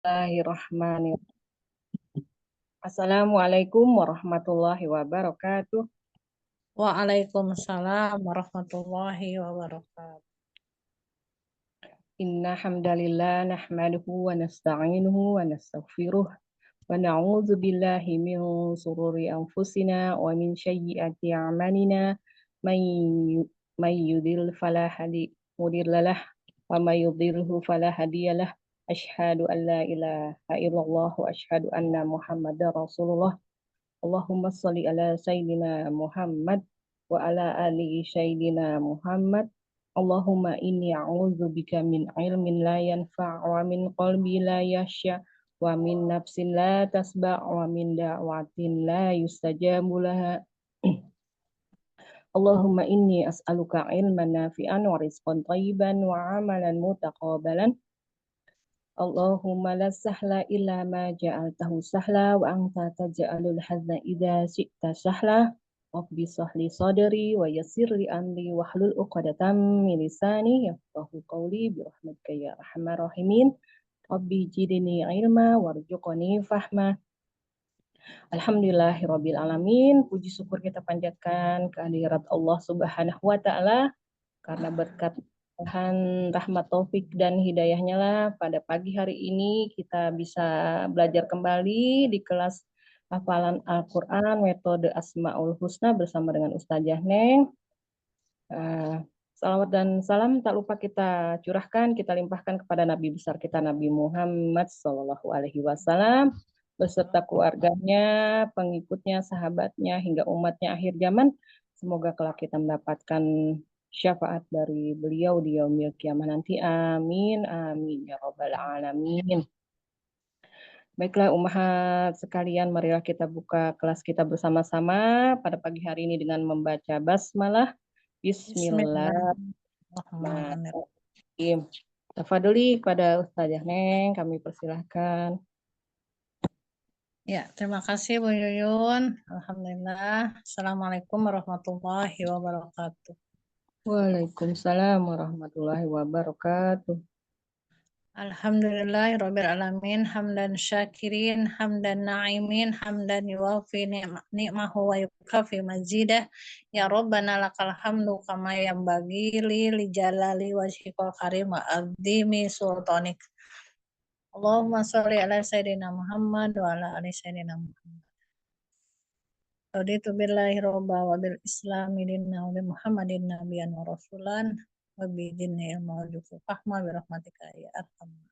Bismillahirrahmanirrahim. Assalamualaikum warahmatullahi wabarakatuh. Waalaikumsalam warahmatullahi wabarakatuh. Inna hamdalillah nahmaduhu wa nasta'inuhu wa nastaghfiruh wa na'udzu billahi min sururi anfusina wa min sayyiati a'malina may yudhil fala mudhillalah wa may yudhilhu fala hadiyalah. Asyhadu an la ilaha illallah wa asyhadu anna Muhammadar Rasulullah. Allahumma sholli ala sayyidina Muhammad wa ala ali sayyidina Muhammad. Allahumma inni a'udzubika min ilmin la yanfa' wa min qalbi la yasya wa min nafsin la tasba' wa min da'watin la yustajabu laha. Allahumma inni as'aluka ilman nafi'an wa rizqan thayyiban wa amalan mutaqabbalan. Allahumma la sahla illa ma ja'altahu sahla wa anta taj'alul hazna idza syi'ta sahla. Rabbi sahli sadri wa yassir li amri wahlul 'uqdatam min lisani yafqahu qawli bi rahmatika ya arhamar rahimin. Rabbi zidni ilma warzuqni fahma. Alhamdulillahirabbil alamin. Puji syukur kita panjatkan kehadirat Allah Subhanahu wa taala karena berkat Tuhan rahmat taufik dan hidayahnya lah pada pagi hari ini kita bisa belajar kembali di kelas hafalan Al-Quran metode Asmaul Husna bersama dengan Ustazah Neng. Salawat dan salam tak lupa kita curahkan, kita limpahkan kepada Nabi besar kita Nabi Muhammad SAW beserta keluarganya, pengikutnya, sahabatnya hingga umatnya akhir zaman. Semoga kelak kita mendapatkan syafaat dari beliau di yaumil kiamah nanti. Amin, amin ya robbal alamin. Baiklah umat sekalian, marilah kita buka kelas kita bersama-sama pada pagi hari ini dengan membaca basmalah. Bismillahirrahmanirrahim. Tafadholi pada Ustazah Neng, kami persilahkan. Ya, terima kasih Bu Yuyun. Alhamdulillah. Assalamualaikum warahmatullahi wabarakatuh. Waalaikumsalam warahmatullahi wabarakatuh. Alhamdulillahirabbil alamin, hamdan syakirin, hamdan na'imin, hamdan yuwafi ni'mahu wa yukafi mazidah. Ya Rabbana lakal hamdu kama yanbaghi li jalali wajhikal karim wa azimi sultanik. Allahumma sholli ala sayyidina Muhammad wa ala ali sayyidina Muhammad. Raditu billahi robba wa bil islami dinna wa bi Muhammadin nabiyyan wa rasulan wa bi dinni ilmu wa jufu fahma bi rahmatika ya arhamar.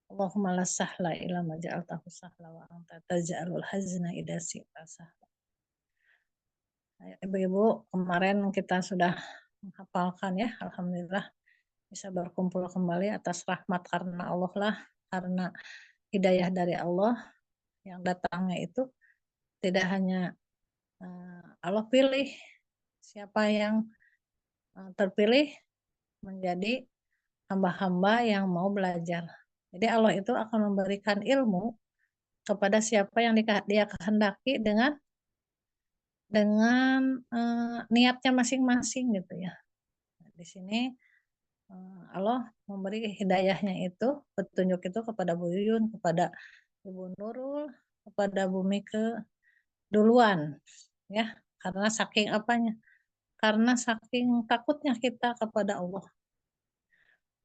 Allahumma la sahla illa ma ja'altahu sahla wa anta taj'alul hazna idza syi'ta sahla. Ibu-ibu, kemarin kita sudah menghafalkan ya, alhamdulillah bisa berkumpul kembali atas rahmat karena Allah lah, karena hidayah dari Allah yang datangnya itu tidak hanya Allah pilih siapa yang terpilih menjadi hamba-hamba yang mau belajar. Jadi Allah itu akan memberikan ilmu kepada siapa yang dia kehendaki dengan niatnya masing-masing gitu ya. Nah, di sini Allah memberi hidayahnya itu, petunjuk itu kepada Bu Yuyun, kepada Ibu Nurul, kepada Bu Mike duluan ya, karena saking apanya? Karena saking takutnya kita kepada Allah.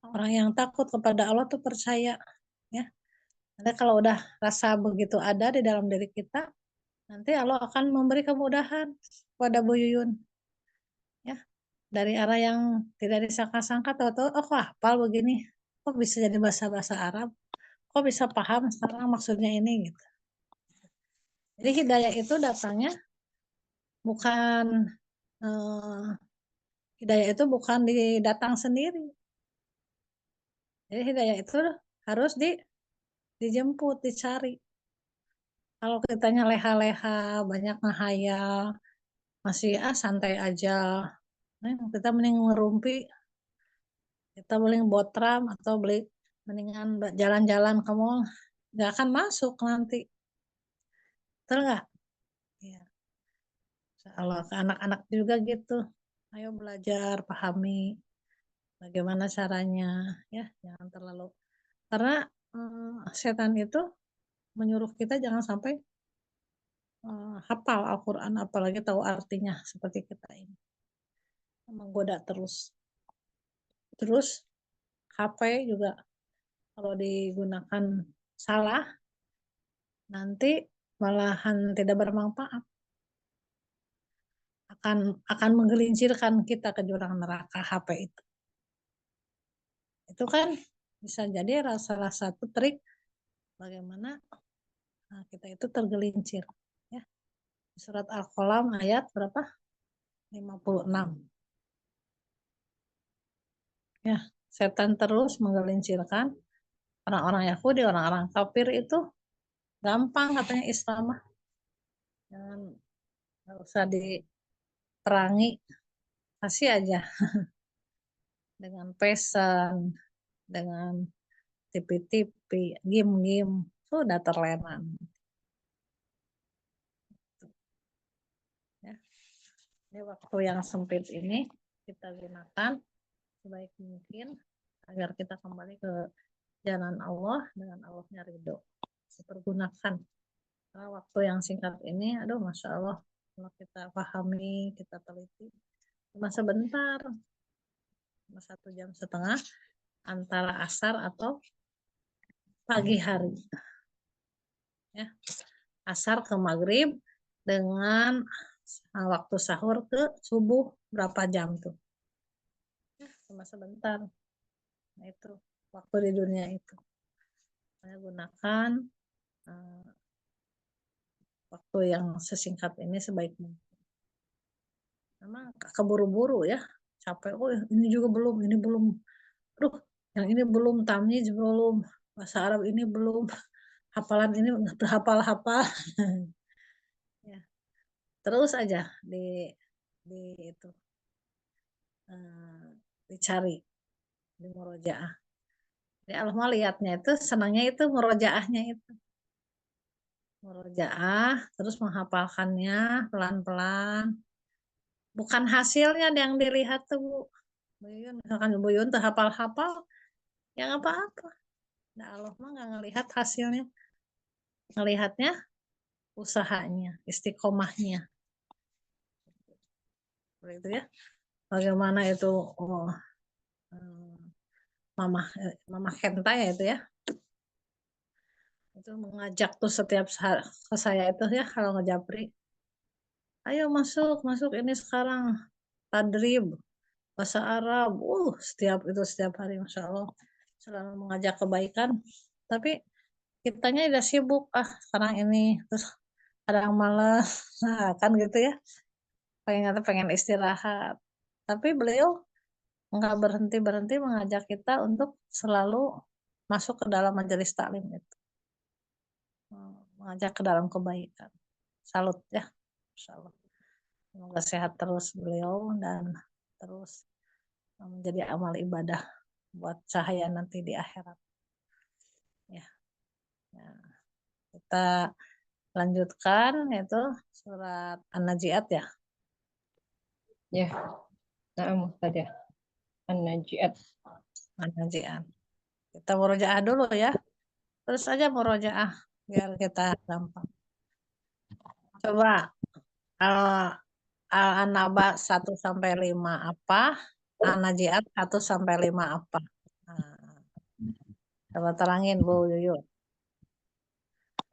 Orang yang takut kepada Allah tuh percaya ya. Nanti kalau udah rasa begitu ada di dalam diri kita, nanti Allah akan memberi kemudahan kepada Bu Yuyun ya. Dari arah yang tidak disangka-sangka, tahu-tahu oh kok hafal begini, kok bisa jadi bahasa Arab, kok bisa paham sekarang maksudnya ini gitu. Jadi hidayah itu datangnya bukan hidayah itu bukan didatang sendiri. Jadi hidayah itu harus dijemput, dicari. Kalau kitanya leha-leha, banyak ngehayal, masih santai aja, kita mending ngerumpi, kita beli botram atau beli mendingan jalan-jalan ke mall, nggak akan masuk nanti. Betul nggak? Ya. Kalau ke anak-anak juga gitu, ayo belajar, pahami bagaimana caranya, ya jangan terlalu Karena setan itu menyuruh kita jangan sampai hafal Al-Quran, apalagi tahu artinya seperti kita ini. Menggoda terus. Terus HP juga kalau digunakan salah, nanti malahan tidak bermanfaat. Akan menggelincirkan kita ke jurang neraka HP itu. Itu kan bisa jadi salah satu trik bagaimana kita itu tergelincir. Ya. Surat Al-Qalam ayat berapa? 56. Ya, setan terus menggelincirkan orang-orang Yahudi, orang-orang kafir itu gampang katanya Islam mah. Jangan, nggak usah diperangi, kasih aja dengan pesan, dengan TV-TV, game-game, sudah terlena. Ya. Ini waktu yang sempit ini kita gunakan sebaik mungkin agar kita kembali ke jalan Allah dengan Allahnya ridho. Dipergunakan. Karena waktu yang singkat ini, aduh Masya Allah, kalau kita pahami, kita teliti, cuma sebentar, cuma 1,5 jam antara asar atau pagi hari. Ya. Asar ke maghrib dengan waktu sahur ke subuh berapa jam tuh. Ya, cuma sebentar. Nah itu waktu di dunia itu. Saya gunakan waktu yang sesingkat ini sebaik mungkin. Memang keburu-buru ya, capek. Oh ini juga belum, ini belum. Aduh, yang ini belum, tamyiz belum, bahasa Arab ini belum, hafalan ini nggak berhafal-hafal. Ya, terus aja di itu dicari di murojaah. Jadi Allah mah lihatnya itu senangnya itu murojaahnya itu. Murojaah, terus menghafalkannya pelan-pelan. Bukan hasilnya yang dilihat tuh, Bu. Buyun, misalkan Buyun tuh hafal-hafal, yang apa-apa. Nah, Allah mah nggak ngelihat hasilnya. Ngelihatnya usahanya, istiqomahnya. Itu ya. Bagaimana itu Mama Mama Kenta ya itu ya. Itu mengajak tuh setiap ke saya itu ya kalau ngejapri. Ayo masuk, masuk ini sekarang tadrib bahasa Arab. Setiap hari Masya Allah selalu mengajak kebaikan. Tapi kitanya udah sibuk sekarang ini terus kadang malas. Nah, kan gitu ya. Pengen istirahat. Tapi beliau nggak berhenti mengajak kita untuk selalu masuk ke dalam majelis taklim itu. Mengajak ke dalam kebaikan. Salut ya. Insya Allah. Semoga sehat terus beliau dan terus menjadi amal ibadah buat cahaya nanti di akhirat. Ya. Ya. Kita lanjutkan yaitu surat An-Najiat ya. Ya, nah Mustadah An-Najiat. An-Najiat. Kita murojaah dulu ya. Terus aja murojaah biar kita gampang. Coba Al-Anaba 1-5 apa? An-Najiat 1-5 apa? Nah, coba terangin Bu Yuyun.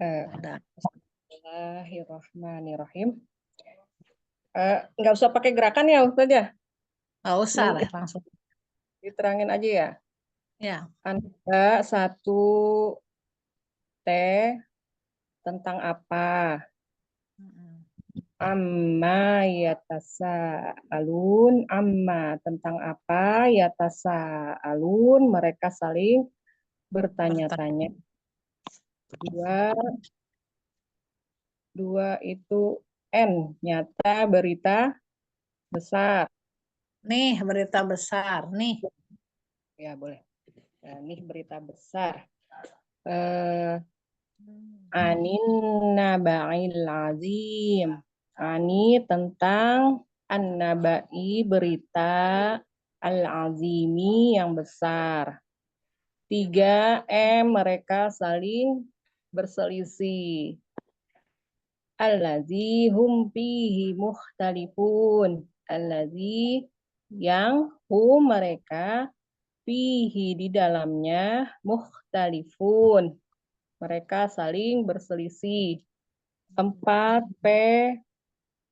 Ada. Bismillahirrahmanirrahim. Nggak usah pakai gerakan ya Ustaz ya? Nggak usah lah langsung. Diterangin aja ya. Ya. Anda 1T tentang apa? Amma alun, amma tentang apa alun, mereka saling bertanya-tanya. Dua itu N, nyata berita besar. Nih berita besar nih. Ya boleh. Nah, ini berita besar. Eh, Anin naba'il azim. Ani tentang an-naba'i berita al-azimi yang besar. 3 mereka saling berselisih. Allazi hum fihi mukhtalifun. Allazi yang hum mereka fihi di dalamnya mukhtalifun. Mereka saling berselisih. 4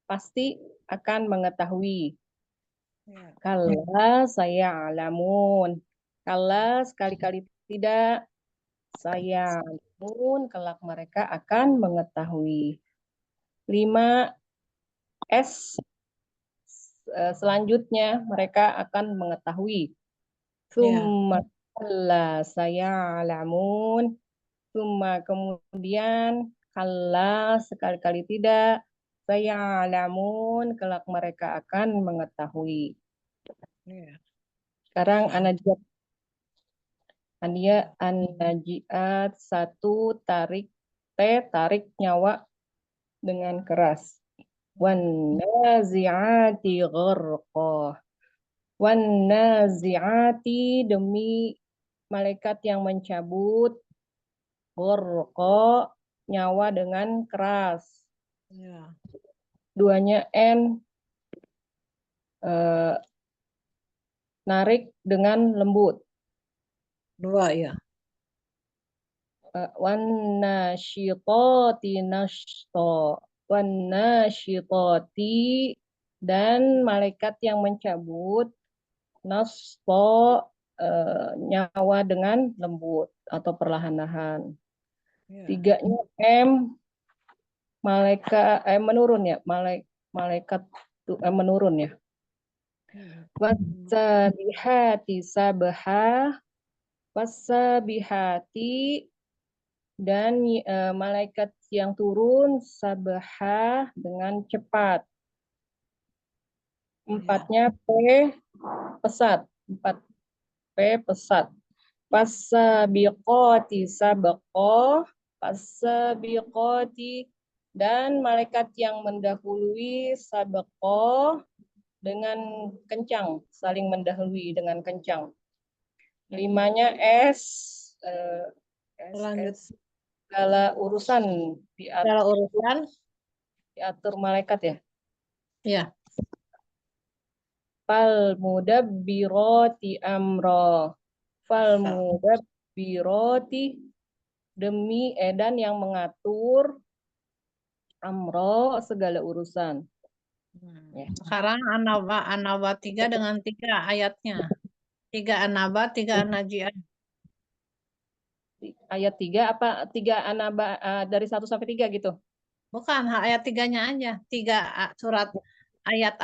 pasti akan mengetahui. Ya. Kalla saya alamun. Kalla sekali-kali tidak. Saya alamun kelak mereka akan mengetahui. 5 selanjutnya mereka akan mengetahui. Ya. Summa kalla saya alamun. Summa kemudian kalla sekali-kali tidak. Saya alamun kelak mereka akan mengetahui. Ya. Sekarang an-najiat 1 tarik tarik nyawa dengan keras. Wan nazi'ati gharqa. Wan nazi'ati demi malaikat yang mencabut gharqa nyawa dengan keras. Ya. Duanya n narik dengan lembut. 2 ya. Wan nasyitati nashta. Wan nasyitati dan malaikat yang mencabut nashta nyawa dengan lembut atau perlahan-lahan. Ya. 3-nya malaikat menurun ya. Malaikat menurun ya. Wasabihati sabha. Wasabihati dan malaikat yang turun sabha dengan cepat. 4-nya pesat. 4 pesat. Fasabiqati sabqa. Fasabiqati dan malaikat yang mendahului sabqa dengan kencang, saling mendahului dengan kencang. 5-nya Lanjut. segala urusan Segala urusan. diatur malaikat ya. Ya. Fal mudabbirati amra. Fal mudabbirati demi edan yang mengatur amro segala urusan. Ya. Sekarang An-Naba 3 dengan 3 ayatnya. 3 An-Naba, 3 An-Najiat. Ayat 3 apa 3 An-Naba dari 1 sampai 3 gitu? Bukan, ayat 3-nya aja. 3 surat ayat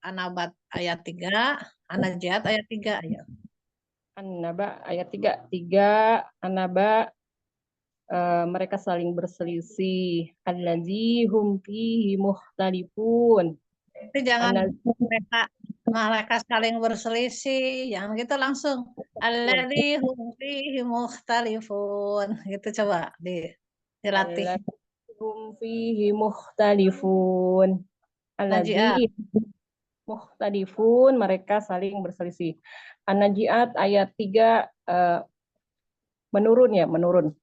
An-Naba ayat 3, An-Najiat ayat 3 ya. An-Naba ayat 3. 3 An-Naba mereka saling berselisih. Allazi hum fihi mukhtalifun. Tapi jangan mereka saling berselisih, jangan gitu langsung. Alladzi hum fihi mukhtalifun. Gitu coba dilatih. Allazi hum fihi mukhtalifun. Najiat. Allazi mukhtalifun mereka saling berselisih. An-Najiat ayat 3 menurun ya, menurun.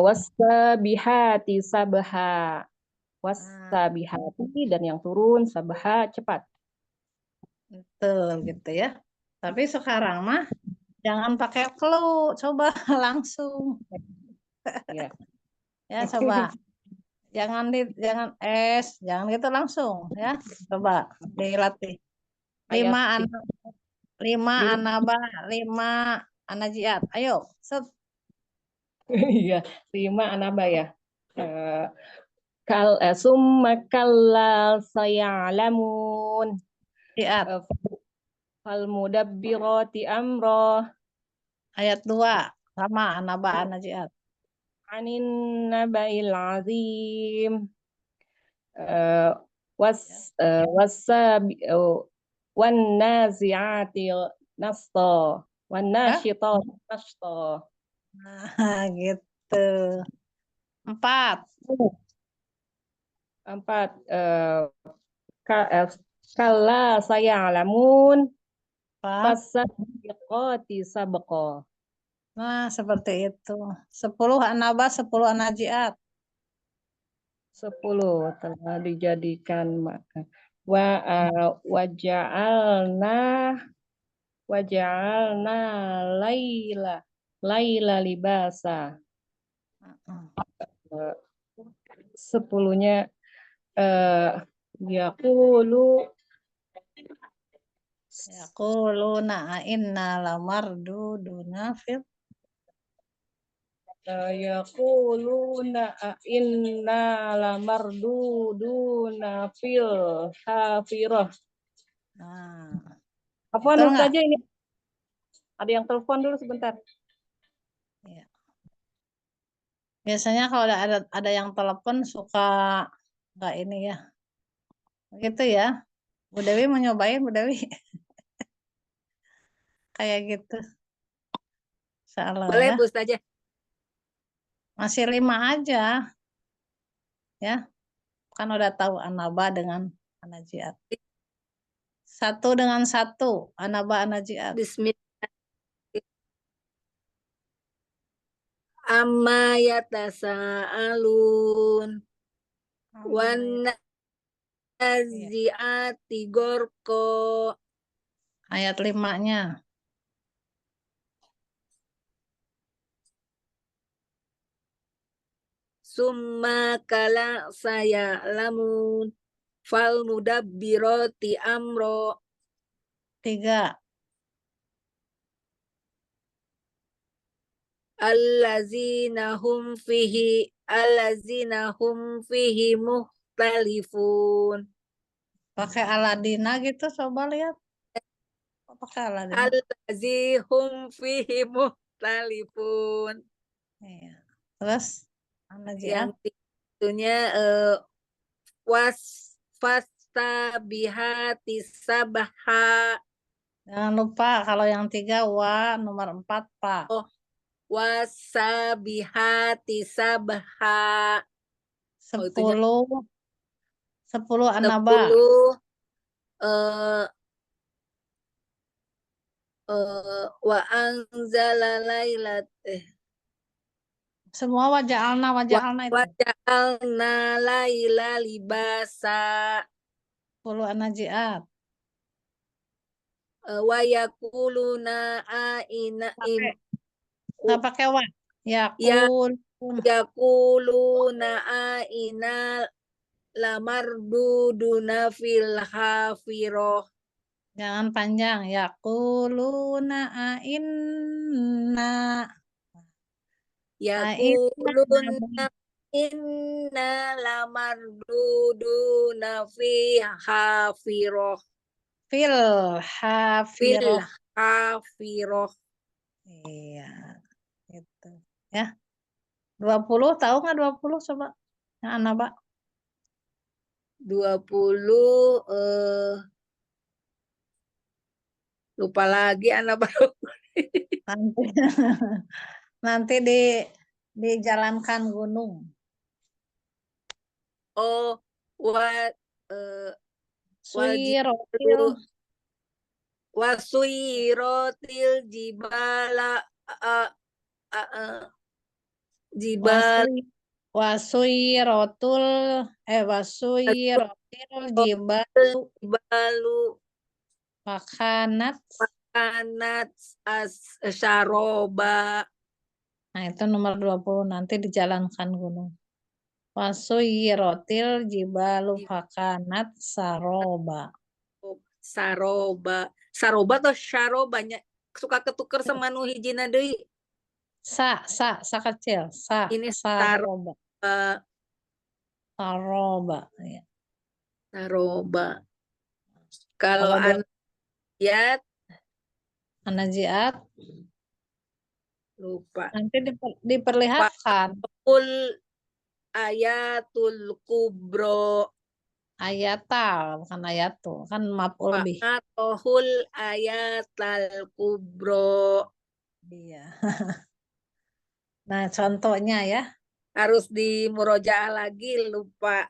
Wasabihati sabha. Wasabihati dan yang turun sabha cepat. Betul gitu ya. Tapi sekarang mah jangan pakai clue, coba langsung. Ya. Ya, coba. Jangan jangan gitu langsung ya. Coba dilatih. Ayat 5 An-Naba, 5 An-Najiat. Ayo, set. iya, 5 An-Naba ya. Summa kalla sayalamun. Najiat. Fal mudabbirati amra. Ayat 2 sama An-Naba An-Najiat. Anin nabail azim. Wan nazi'ati nasta. Wan nasyitati nashta. Nah, gitu. 4. 4 kalla saya alamun Fasabiqati sabqa. Nah, seperti itu. 10 anaba, 10 anajiat. 10 telah dijadikan makan. Waja'alna waja'alna laila laila libasa. Eh, 10-nya yaqulu Yaquluna inna lamarduduna fil yaquluna inna lamarduduna fil hafirah. Nah, Apa betul nggak? saja ini? Ada yang telepon dulu sebentar. Ya. Biasanya kalau ada yang telepon suka nggak ini ya. Gitu ya. Bu Dewi mau nyobain, Bu Dewi. Kayak gitu. Salah Boleh ya. Bu Ustazah. Masih 5 aja ya. Kan udah tahu anaba dengan anajiat. 1 dengan 1, anaba anajiat. Bismillah. Amma yatasaalun wan Iya. naziati gorko. Ayat 5-nya. Summa kala saya lamun fal mudabbiroti amro. 3. allazina hum fihi muhtalifun. Pakai Aladina gitu, coba lihat. Oh, pakai Aladina. Allazihum fihi muhtalifun. Iya. Terus anajiat. Yang itunya was fastabihati sabha. Jangan lupa kalau yang 3 wa, nomor 4 pak. Oh, wasabihati sabha. 10 anaba. 10 wa anzala lailat Semua wajah alna itu. waja'alna laila libasa 10 anajiat. wa yakuluna aina Nggak pakai wa. Yakul. yakuluna aina lamarduduna fil hafiroh. Jangan panjang. Yakuluna inna. Yakuluna inna lamarduduna fi hafiroh. Fil Fil hafiroh. hafiroh. Iya. Gitu. Ya. 20 tahu nggak 20 coba? Yang anaba. 20 lupa lagi anak baru. Nanti nanti dijalankan gunung. Oh, Suirotil. wasuirotil jibala jibal Wasuirotul wasuirotil jibalu jibalu makanat. kanat syaroba. Nah, itu nomor 20 nanti dijalankan gunung. Wasuirotil jibalu makanat saroba. Saroba atau syaroba suka ketuker sama nu hijina deui. Sa kecil. Ini Saroba. Saroba. Ya. Saroba. Kalau anajiat lupa. Nanti diperlihatkan. Kul ayatul kubro. Ayatal, bukan ayatu. Kan maf'ul bih. Atohul ayatal kubro. Iya. Nah, contohnya ya. Harus di murojaah lagi, lupa.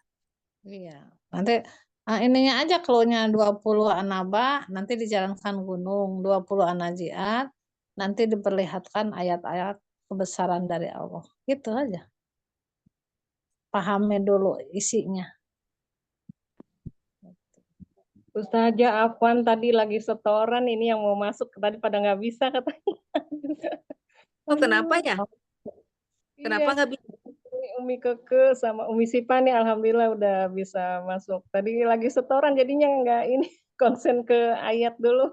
Iya. Nanti Ininya aja clue-nya 20 anaba, nanti dijalankan gunung, 20 anajiat, nanti diperlihatkan ayat-ayat kebesaran dari Allah. Gitu aja. Pahami dulu isinya. Ustazah Afwan tadi lagi setoran, ini yang mau masuk tadi pada nggak bisa katanya. Oh, kenapa Aduh, ya? Kenapa iya. nggak bisa? Umi Keke sama Umi Sipa nih alhamdulillah udah bisa masuk. Tadi lagi setoran jadinya nggak ini konsen ke ayat dulu.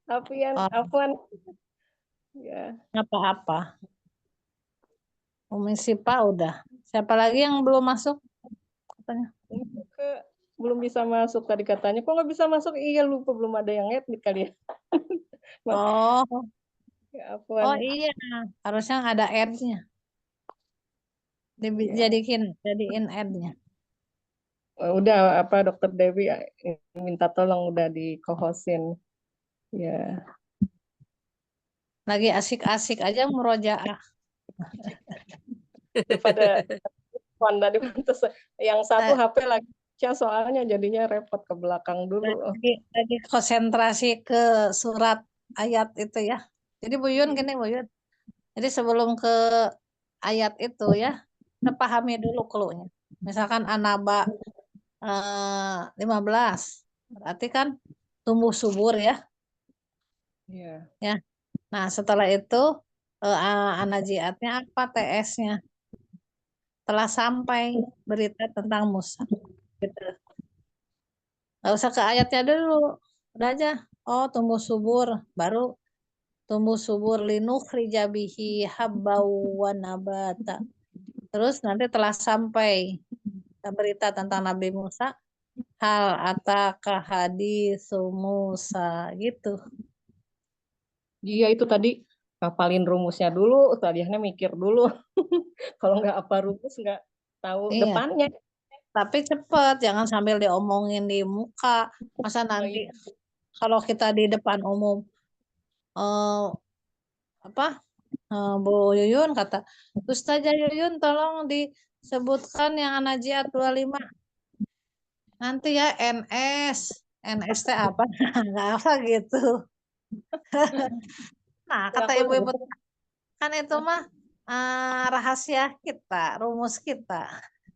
Oh, Afwan. Ya. apa-apa. Umi Sipa udah. Siapa lagi yang belum masuk? Katanya. Umi Keke belum bisa masuk tadi katanya. Kok nggak bisa masuk? Iya lupa belum ada yang edit kali ya. Oh, Ya, oh Afwan. iya. Harusnya ada ad-nya. Ya. Jadiin ad-nya. Udah apa Dokter Dewi minta tolong udah di co-hostin. Ya. Lagi asik-asik aja murojaah. Pada Afwan tadi terus yang satu Nah, HP lagi soalnya jadinya repot ke belakang dulu. lagi konsentrasi ke surat ayat itu ya. Jadi Buyun gini Buyun. Jadi sebelum ke ayat itu ya, kita pahami dulu clue-nya. Misalkan Anaba 15, berarti kan tumbuh subur ya. Iya. Ya. Nah setelah itu anajiatnya apa TS-nya? Telah sampai berita tentang Musa. Gitu. Gak usah ke ayatnya dulu. Udah aja. Oh tumbuh subur. Baru tumbuh subur linukhrija bihi habbau wa nabata. Terus nanti telah sampai berita tentang Nabi Musa, hal ataka hadis Musa gitu. Iya itu tadi hafalin rumusnya dulu, tadinya mikir dulu. Kalau nggak apa rumus nggak tahu Iya, depannya. tapi cepet, jangan sambil diomongin di muka. Masa Oh, nanti iya. kalau kita di depan umum eh, apa Bu Yuyun kata, Ustazah Yuyun tolong disebutkan yang Anajiat 25 nanti ya NS. NS teh apa? Nggak apa gitu. Nah, kata Aku ibu-ibu kan itu mah rahasia kita, rumus kita.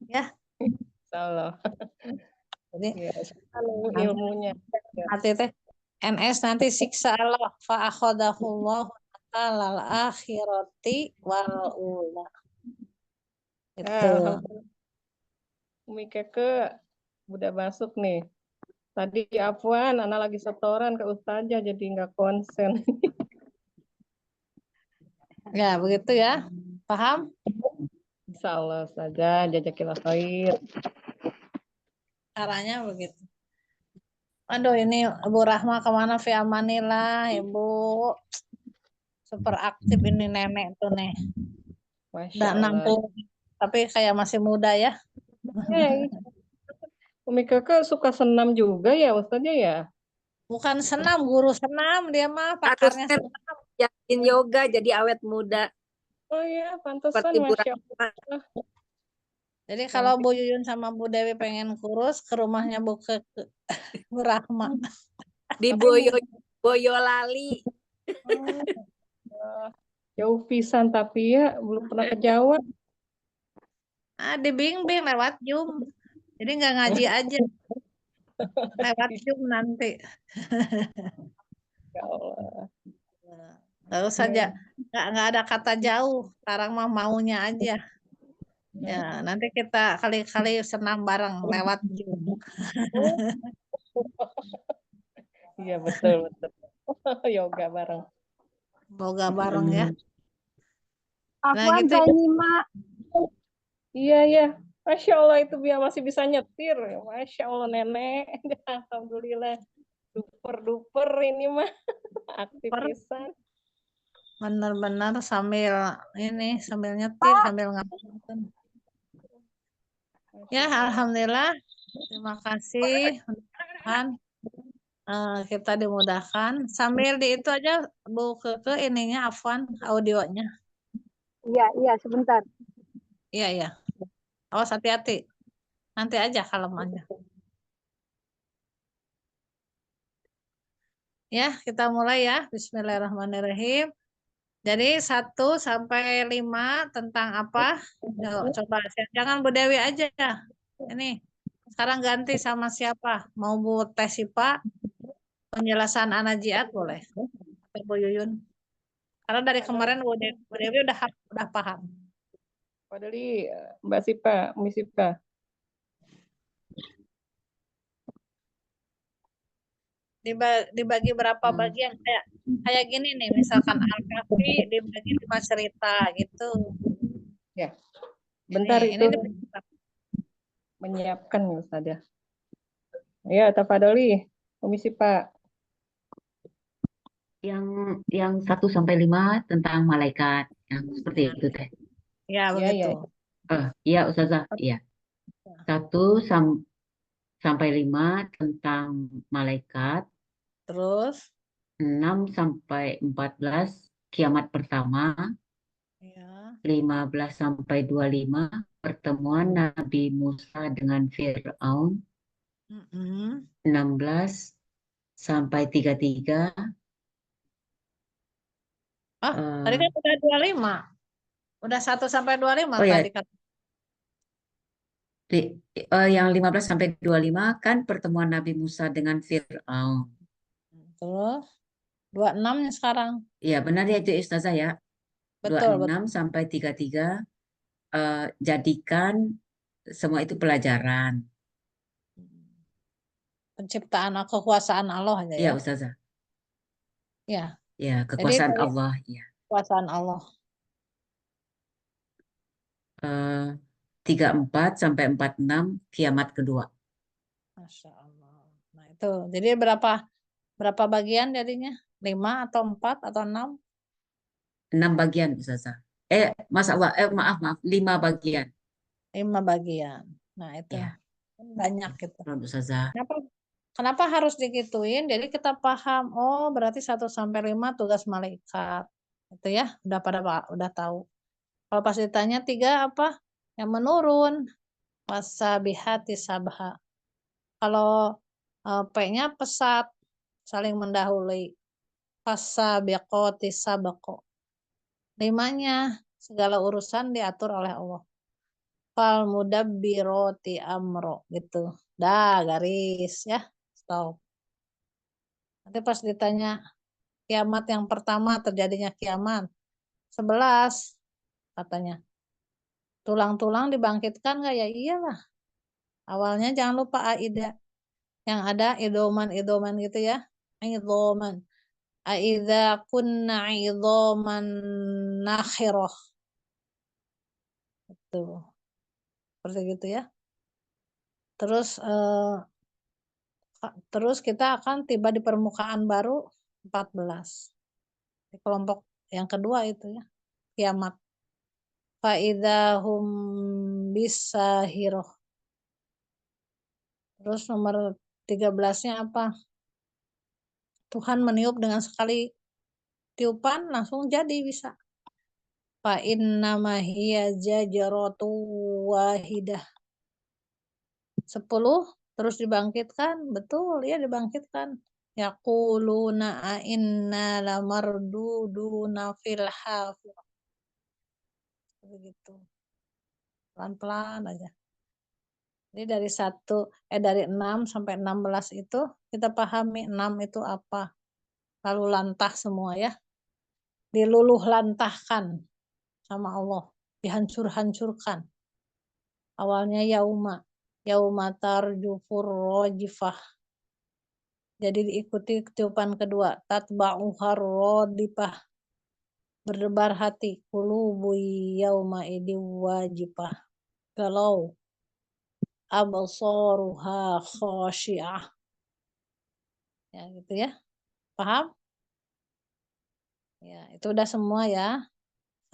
Ya, salah. jadi Ya, sekarang nanti, ilmunya. Ya. nanti teh NS nanti siksa Allah fa akhadahullah alal akhirati wal ula. Itu. Alhamdulillah Umi Keke udah masuk nih. Tadi Afwan, anak lagi setoran ke Ustazah jadi nggak konsen. Ya, begitu ya. Paham? Insya Allah saja, jazakillah khair. Caranya begitu. Aduh, ini Ibu Rahma kemana fi amanillah, Ibu. Super aktif ini nenek tuh nih. Masya Udah Allah. 60, tapi kayak masih muda ya. Eh, Umi Keke suka senam juga ya Ustazah ya? Bukan senam, guru senam dia mah pakarnya Harusnya senam. yakin yoga jadi awet muda Oh ya, pantesan seperti Bu Masya Rahma. Allah. Jadi kalau Nanti Bu Yuyun sama Bu Dewi pengen kurus, ke rumahnya Bu Rahma. Di tapi Boyolali. jauh pisan tapi ya belum pernah ke Jawa. Dibimbing lewat Zoom. Jadi nggak ngaji aja, lewat Zoom nanti. Ya Allah. Nggak usah aja, nggak ada kata jauh. Sekarang mah maunya aja. Ya, nanti kita kali-kali senam bareng lewat Zoom. Iya betul betul. Yoga bareng. Boga bareng ya. Nah Afwan gitu saya ya. nyimak. Iya ya. Masya Allah itu biar masih bisa nyetir. Masya Allah nenek. Alhamdulillah. Duper duper ini mah aktivisan. Bener-bener sambil nyetir, sambil ngapain. Ya, alhamdulillah. Terima kasih. Mudah-mudahan kita dimudahkan. Sambil di itu aja Bu Keke ininya Afwan audionya. Iya, iya, sebentar. Iya, iya. Awas hati-hati. Nanti aja kalem aja. Ya, kita mulai ya. Bismillahirrahmanirrahim. Jadi 1 sampai 5 tentang apa? Coba, jangan Bu Dewi aja. Ini sekarang ganti sama siapa? Mau Bu Tesipa, penjelasan anajiat boleh. Atau Bu Yuyun. Karena dari kemarin Bu Dewi udah paham. Padahal Mbak Sipa, Umi Sipa. Dibagi berapa bagian kayak gini nih, misalkan Al-Kahfi dibagi 5 cerita gitu. Ya, bentar Ini itu menyiapkan ya Ustazah. Ya, Tafadholi, Umi Sipa. Yang 1 sampai 5 tentang malaikat, yang seperti itu teh. ya Ya, ya. begitu. Iya Ustazah, iya. 1 sampai 5 tentang malaikat, Terus 6 sampai 14 kiamat pertama, ya 15 sampai 25 pertemuan Nabi Musa dengan Fir'aun, 16 sampai 33. Tadi kan udah 25. Udah 1 sampai 25 Oh ya, tadi kan. yang 15 sampai 25 kan pertemuan Nabi Musa dengan Fir'aun. Terus 26 nya sekarang. Iya benar ya itu Ustazah ya. Betul, 26 sampai 33 jadikan semua itu pelajaran. penciptaan kekuasaan Allah aja Iya ya. Ustazah. Ya. Ya Jadi kekuasaan dari Allah ya. kekuasaan Allah. 34 sampai 46 kiamat kedua. Masya Allah. Nah itu. Jadi berapa bagian jadinya? 5 atau 4 atau 6? 6 bagian Ustazah. Maaf 5 bagian. 5 bagian. Nah itu. Ya. Banyak gitu. Ustazah. Kenapa harus digituin? Jadi kita paham, oh berarti 1 sampai 5 tugas malaikat. Itu ya, udah tahu. Kalau pas ditanya 3 apa? Yang menurun. Wasabihati sabha. Kalau P-nya pesat, saling mendahului. Fasabiqoti sabaqo. 5-nya, segala urusan diatur oleh Allah. Fal mudabbiroti amro. Gitu. Dah, garis ya. Stop. Nanti pas ditanya kiamat yang pertama terjadinya kiamat 11 katanya. Tulang-tulang dibangkitkan nggak? Ya iyalah. Awalnya jangan lupa aida. Yang ada idoman gitu ya. Idoman. Aidza kunna idoman nakhirah. Tuh. Seperti gitu ya. Terus kita akan tiba di permukaan baru 14. Di kelompok yang kedua itu ya. Kiamat. Faidahum bisahiroh. Terus nomor 13-nya apa? Tuhan meniup dengan sekali tiupan langsung jadi bisa. Fa innama hiya jajaratu wahidah. 10 terus dibangkitkan, betul ya dibangkitkan. Yaquluna a inna lamarduduna fil hafirah. Begitu. Pelan-pelan aja. Jadi dari 6 sampai 16 itu kita pahami 6 itu apa. Lalu lantah semua ya. Diluluh lantahkan sama Allah. Dihancur-hancurkan. Awalnya yauma tarjufur rojifah. Jadi diikuti tiupan kedua. Tatba'uhar rodipah. Berdebar hati. Kulubu yauma idi wajibah. Galau. Absaruha khasyiah. Ya gitu ya. Paham? Ya, itu udah semua ya.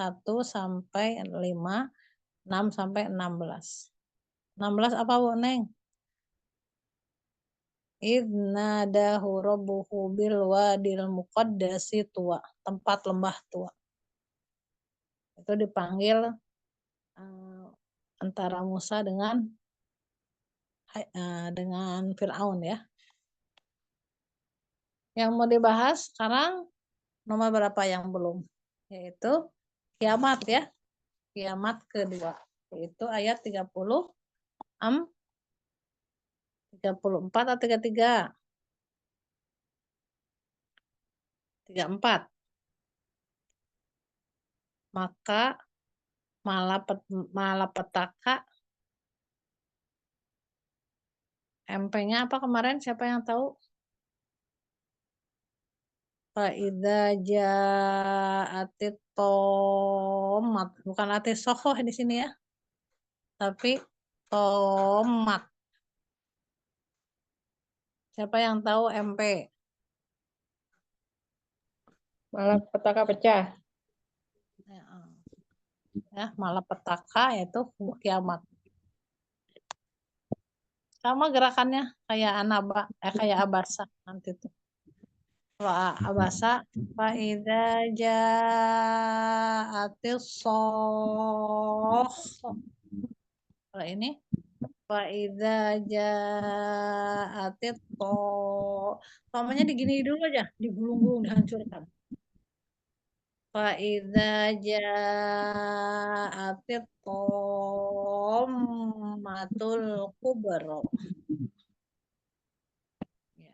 1 sampai 5, 6 sampai 16. 16 apa Bu Neng? Idnadahu rabbuhu bil wadil muqaddasi tua, tempat lembah tua. Itu dipanggil antara Musa dengan Firaun ya. Yang mau dibahas sekarang nomor berapa yang belum? Yaitu kiamat ya. Kiamat kedua. Yaitu ayat 34 atau 33? 34. Maka malapetaka MP-nya apa kemarin? Siapa yang tahu? Faidza ja'atit tomat. Bukan atis sohoh di sini ya. Tapi tomat. Siapa yang tahu MP? Malapetaka pecah. Ya, malapetaka yaitu kiamat. Sama gerakannya kayak kayak abasa nanti tuh. Kalau abasa faidza ja'atis soh. Kalau ini faidza ja'atit to. Namanya digini dulu aja, digulung-gulung, dihancurkan. Faidza ja'atit matul kubro. Ya.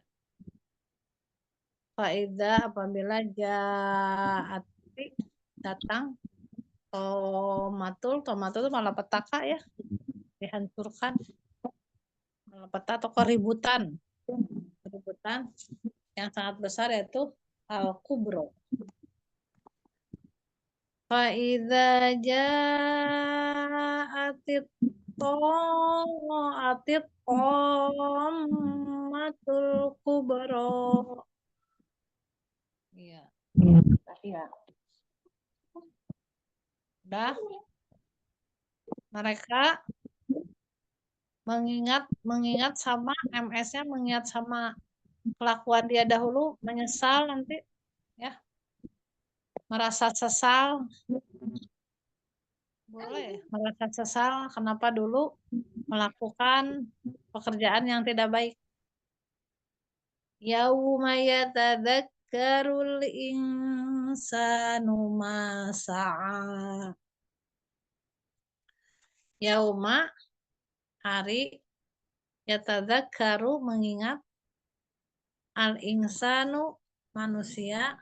Faidza apabila ja'ati datang tomatul itu malapetaka ya, dihancurkan. Malapetaka atau keributan yang sangat besar yaitu al-kubro. Faidza ja'atit matul kubro. Iya. Ya. Udah. Mereka mengingat sama MS-nya, mengingat sama kelakuan dia dahulu, menyesal nanti ya, merasa sesal, boleh merasa sesal kenapa dulu melakukan pekerjaan yang tidak baik. Yauma yatadzakkarul insanu ma sa'a. Yauma hari yatadzakkaru mengingat al insanu manusia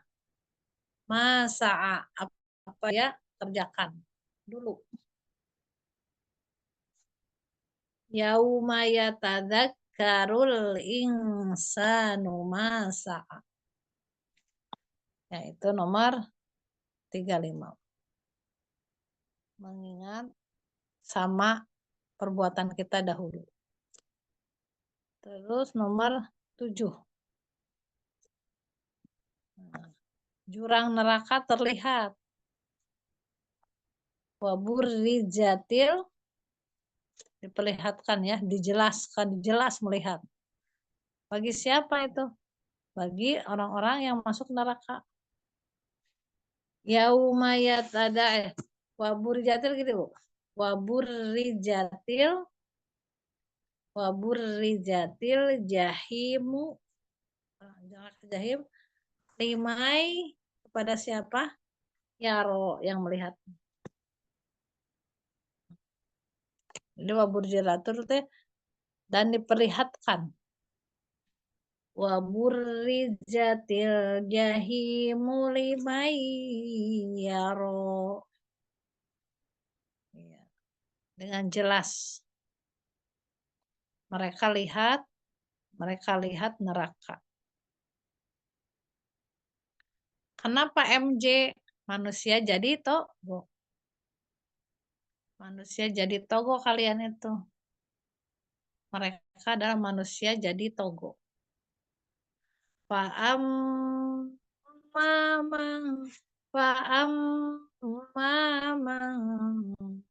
masa apa ya kerjakan dulu. Yauma yatadzakkarul insanu masa. Yaitu nomor 35. Mengingat sama perbuatan kita dahulu. Terus nomor 7. Jurang neraka terlihat. Waburrijatil diperlihatkan ya, dijelaskan, jelas melihat. Bagi siapa itu? Bagi orang-orang yang masuk neraka. Yaumayat ada waburrijatil gitu Bu. Waburrijatil jahimu. Jahim limai kepada siapa? Yaro yang melihat. Jadi waburrijatil teh dan diperlihatkan. Waburrijatil jahimu limai yaro. Dengan jelas. Mereka lihat neraka. Kenapa MJ? Manusia jadi togo. Manusia jadi togo kalian itu. Mereka adalah manusia jadi togo. Fa'am mamang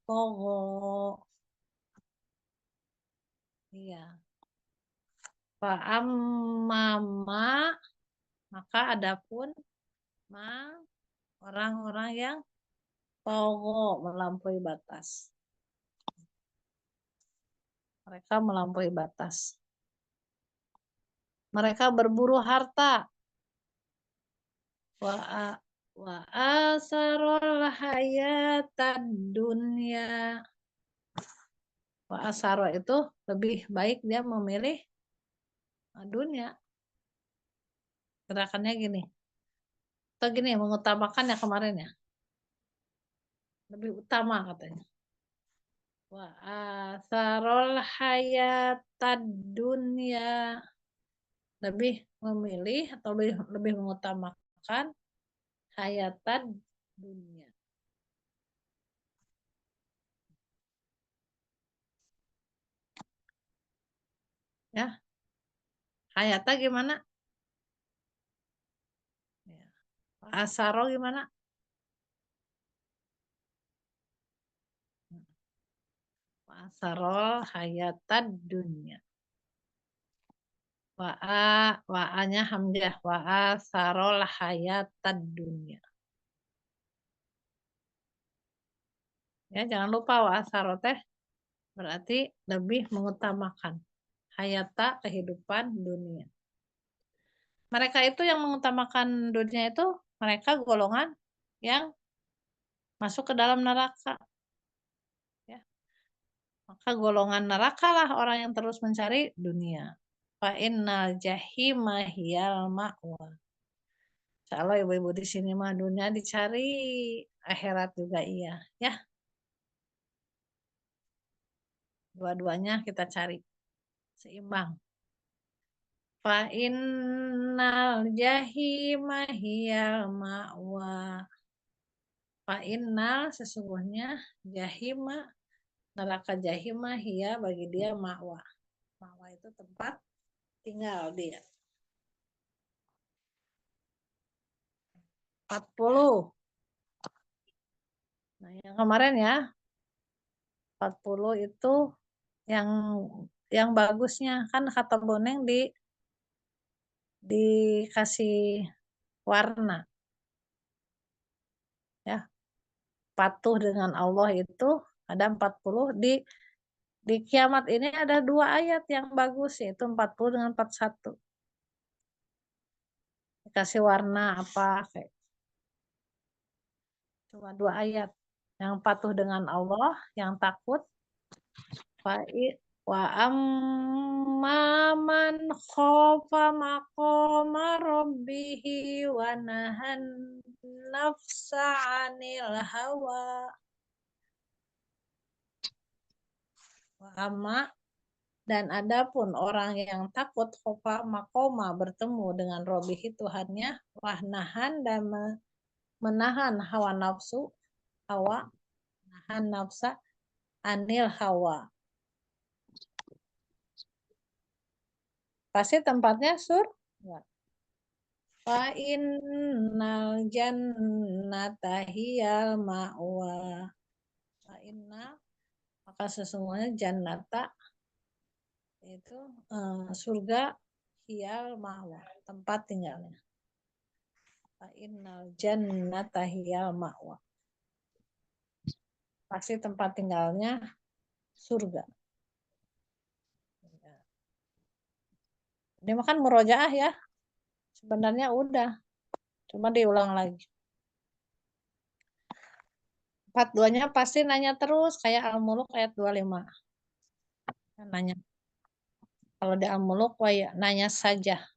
togo. Iya. Fa'am mama maka adapun orang-orang yang togo melampaui batas. Mereka melampaui batas. Mereka berburu harta. wa wa asarul hayatad dunya. Wa asaro itu lebih baik dia memilih dunia. Gerakannya gini. Atau gini, mengutamakan ya kemarin ya. Lebih utama katanya. Wa asarul hayatad dunya. Lebih memilih atau lebih mengutamakan hayatad dunia. Ya, hayata gimana? Ya. Asaro gimana? Asaro hayatad dunya. Wa'anya hamzah. Asarol hayatad dunya. Ya, jangan lupa asaro teh berarti lebih mengutamakan hayata kehidupan dunia. Mereka itu yang mengutamakan dunia itu mereka golongan yang masuk ke dalam neraka. Ya. Maka golongan neraka lah orang yang terus mencari dunia. Fa innal jahima hiyal ma'wa. Kalau ibu-ibu di sini mah dunia dicari, akhirat juga iya, ya. Dua-duanya kita cari seimbang. Fa innal jahima hiyal ma'wa. Fa innal sesungguhnya jahima neraka jahima hiya bagi dia ma'wa. Ma'wa itu tempat tinggal dia. 40. Nah, yang kemarin ya 40 itu yang bagusnya kan kata boneng dikasih warna ya. Patuh dengan Allah itu ada 40 di kiamat ini ada 2 ayat yang bagus yaitu 40 dengan 41. Dikasih warna apa kayak cuma 2 ayat. Yang patuh dengan Allah, yang takut wa amman khofa maqama rabbihi wa nahan nafsa 'anil hawa wa amma dan adapun orang yang takut khofa maqama bertemu dengan Rabbihi Tuhannya wa nahan dan menahan hawa nafsu hawa nahan nafsa 'anil hawa. Pasti tempatnya surga. Fa innal jannata hiyal ma'wa. Fa inna maka sesungguhnya jannata itu surga hiyal ma'wa, tempat tinggalnya. Fa innal jannata hiyal ma'wa. Pasti tempat tinggalnya surga. Ini makan murojaah ya. Sebenarnya udah. Cuma diulang lagi. 42-nya pasti nanya terus kayak Al-Muluk ayat 25. Nanya. Kalau di Al-Muluk nanya saja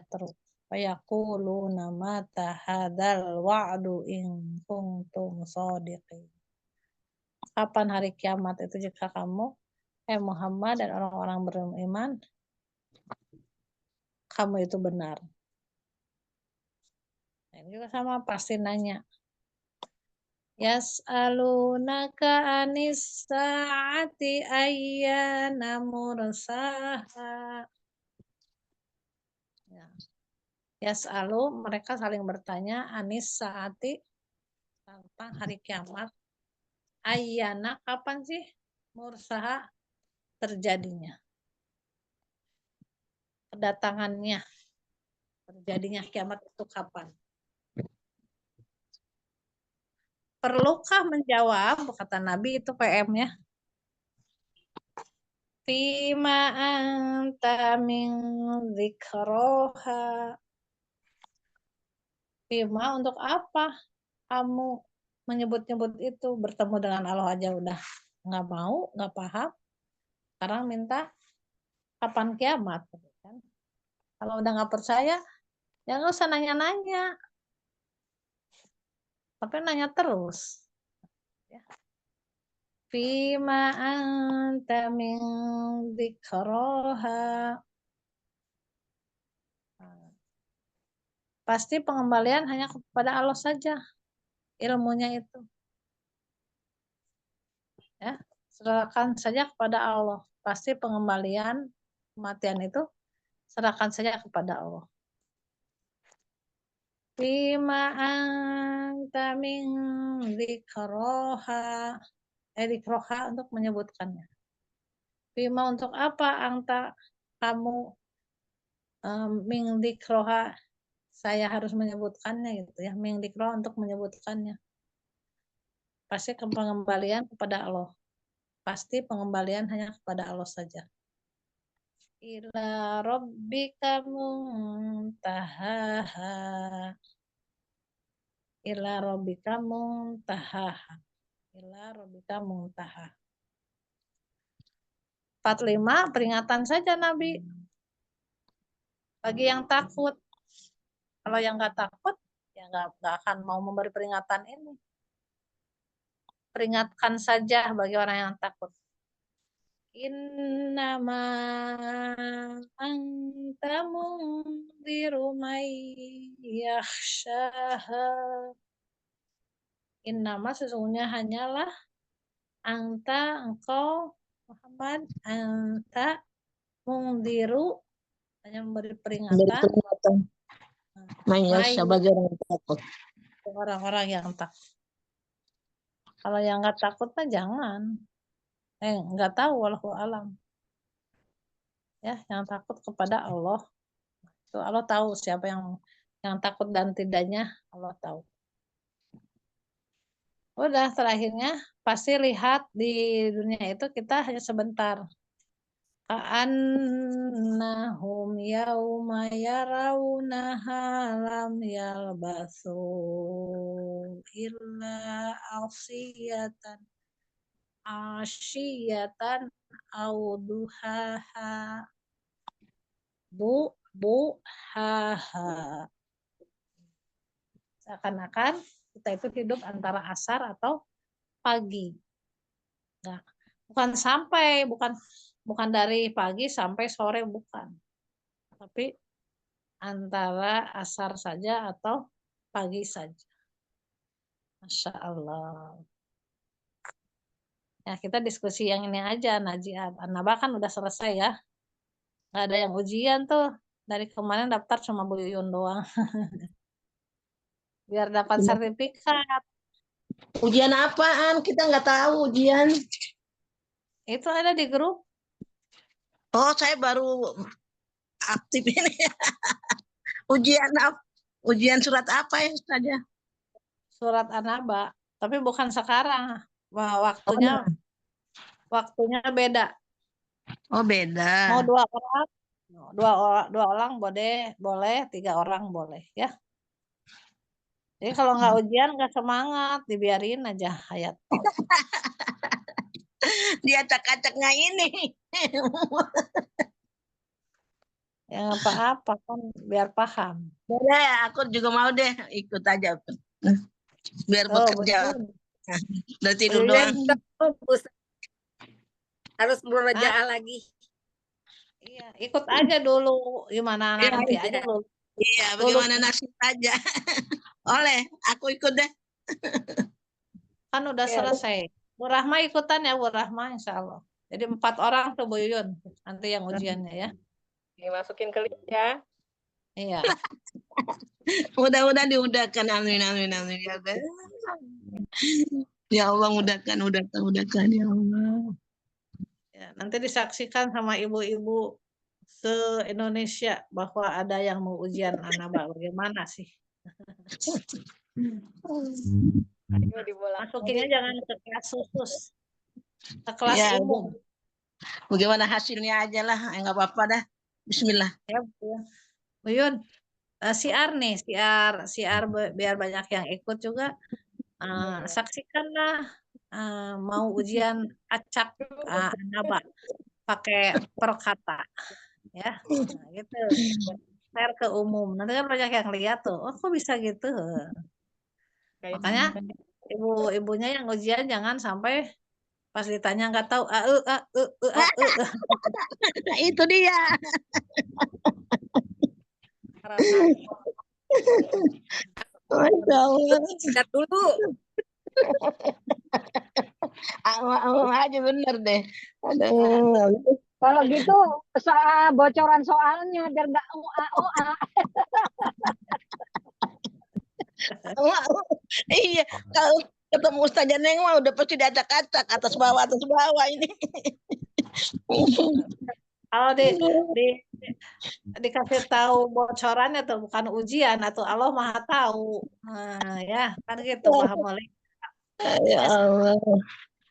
terus. Fayaquluna mata hadzal wa'du in kuntum shadiqin. Kapan hari kiamat itu jika kamu Muhammad dan orang-orang beriman kamu itu benar. Ini juga sama pasti nanya. Yas'alunaka anis sa'ati ayyana mursaha. Ya. Yas'alu mereka saling bertanya anis sa'ati tentang hari kiamat. Ayyana kapan sih mursaha terjadinya? Kedatangannya. Terjadinya kiamat itu kapan? Perlukah menjawab, kata Nabi itu PM-nya. Fima anta min dzikroha. Bima, untuk apa kamu menyebut-nyebut itu? Bertemu dengan Allah aja udah nggak mau, nggak paham. Sekarang minta kapan kiamat, kan? Kalau udah nggak percaya, ya nggak usah nanya-nanya, tapi nanya terus. Ya. Fima anta min dzikroha. Pasti pengembalian hanya kepada Allah saja, ilmunya itu. Ya, serahkan saja kepada Allah. Pasti pengembalian kematian itu serahkan saja kepada Allah. Bima anta min dzikroha. Dzikroha untuk menyebutkannya. Bima, untuk apa anta kamu min dzikroha, saya harus menyebutkannya gitu ya. Min dzikroha untuk menyebutkannya. Pasti pengembalian kepada Allah. Pasti pengembalian hanya kepada Allah saja. Ila rabbika muntahaha. Ila rabbika muntahaha. Ila rabbika muntahaha. 45 peringatan saja Nabi. Bagi yang takut. Kalau yang nggak takut, ya nggak akan mau memberi peringatan ini. Peringatkan saja bagi orang yang takut. Innama anta mundziru may yakhshaha. Innama, sesungguhnya hanyalah anta, engkau Muhammad, anta mundziru, hanya memberi peringatan Sebagai orang yang takut. orang-orang yang takut. Kalau yang nggak takut mah jangan. Nggak tahu, wallahu alam. Ya, yang takut kepada Allah. Itu Allah tahu siapa yang takut dan tidaknya, Allah tahu. Udah, terakhirnya pasti lihat di dunia itu kita hanya sebentar. Ka'annahum yauma yarawnaha lam yalbasu illa asyiyatan au duhaha. Buhaha. Seakan-akan kita itu hidup antara asar atau pagi. Nah, bukan dari pagi sampai sore, bukan. Tapi antara asar saja atau pagi saja. Masya Allah. Ya, kita diskusi yang ini aja, Najiat. Anaba kan udah selesai ya. Nggak ada yang ujian tuh. Dari kemarin daftar cuma Bu Yuyun doang. Biar dapat sertifikat. Ujian apaan? Kita nggak tahu ujian. Itu ada di grup. Oh, saya baru aktif ini. Ujian surat apa ya saja? Surat An-Naba, tapi bukan sekarang. Waktunya beda. Oh, beda. Mau dua orang boleh, 3 orang boleh ya. Jadi kalau nggak ujian nggak semangat, dibiarin aja hayat. Diacak-acaknya ini. Ya apa-apa kan biar paham. Boleh, aku juga mau deh ikut aja. Biar bekerja. Udah tidur doang. Harus murajaah lagi. Iya, ikut aja dulu. Gimana nanti aja dulu. Iya, bagaimana nasib aja. Oleh, aku ikut deh. Kan udah selesai. Bu Rahma ikutan ya, Bu Rahma, insya Allah. Jadi 4 orang tuh Bu Yuyun, nanti yang ujiannya ya. Dimasukin ke list ya. Iya. Mudah-mudahan diudahkan. Amin, amin, amin. Ya Allah, mudahkan ya Allah. Ya, nanti disaksikan sama ibu-ibu se-Indonesia bahwa ada yang mau ujian An-Naba. Bagaimana sih? Masukinnya jangan ke kelas khusus, ke kelas Ya, umum. bagaimana hasilnya aja lah, nggak apa-apa dah. Bismillah. Ya, Bu Yun, siar nih, siar biar banyak yang ikut juga. Saksikanlah mau ujian acak naba pakai perkata ya. Nah, gitu. Share ke umum. Nanti kan banyak yang lihat tuh. Oh, kok bisa gitu? Kayak Makanya ibu-ibunya yang ujian jangan sampai pas ditanya nggak tahu. Nah, itu dia. Karena Masya Allah. Lihat dulu. Aja bener deh. Aduh. Kalau gitu bocoran soalnya biar nggak ua. Iya, kalau ketemu Ustazah Neng mah udah pasti diacak-acak atas bawah ini. kalau dikasih tahu bocorannya tuh bukan ujian atau Allah Maha tahu. Nah, ya kan gitu paham oleh. Ya Allah.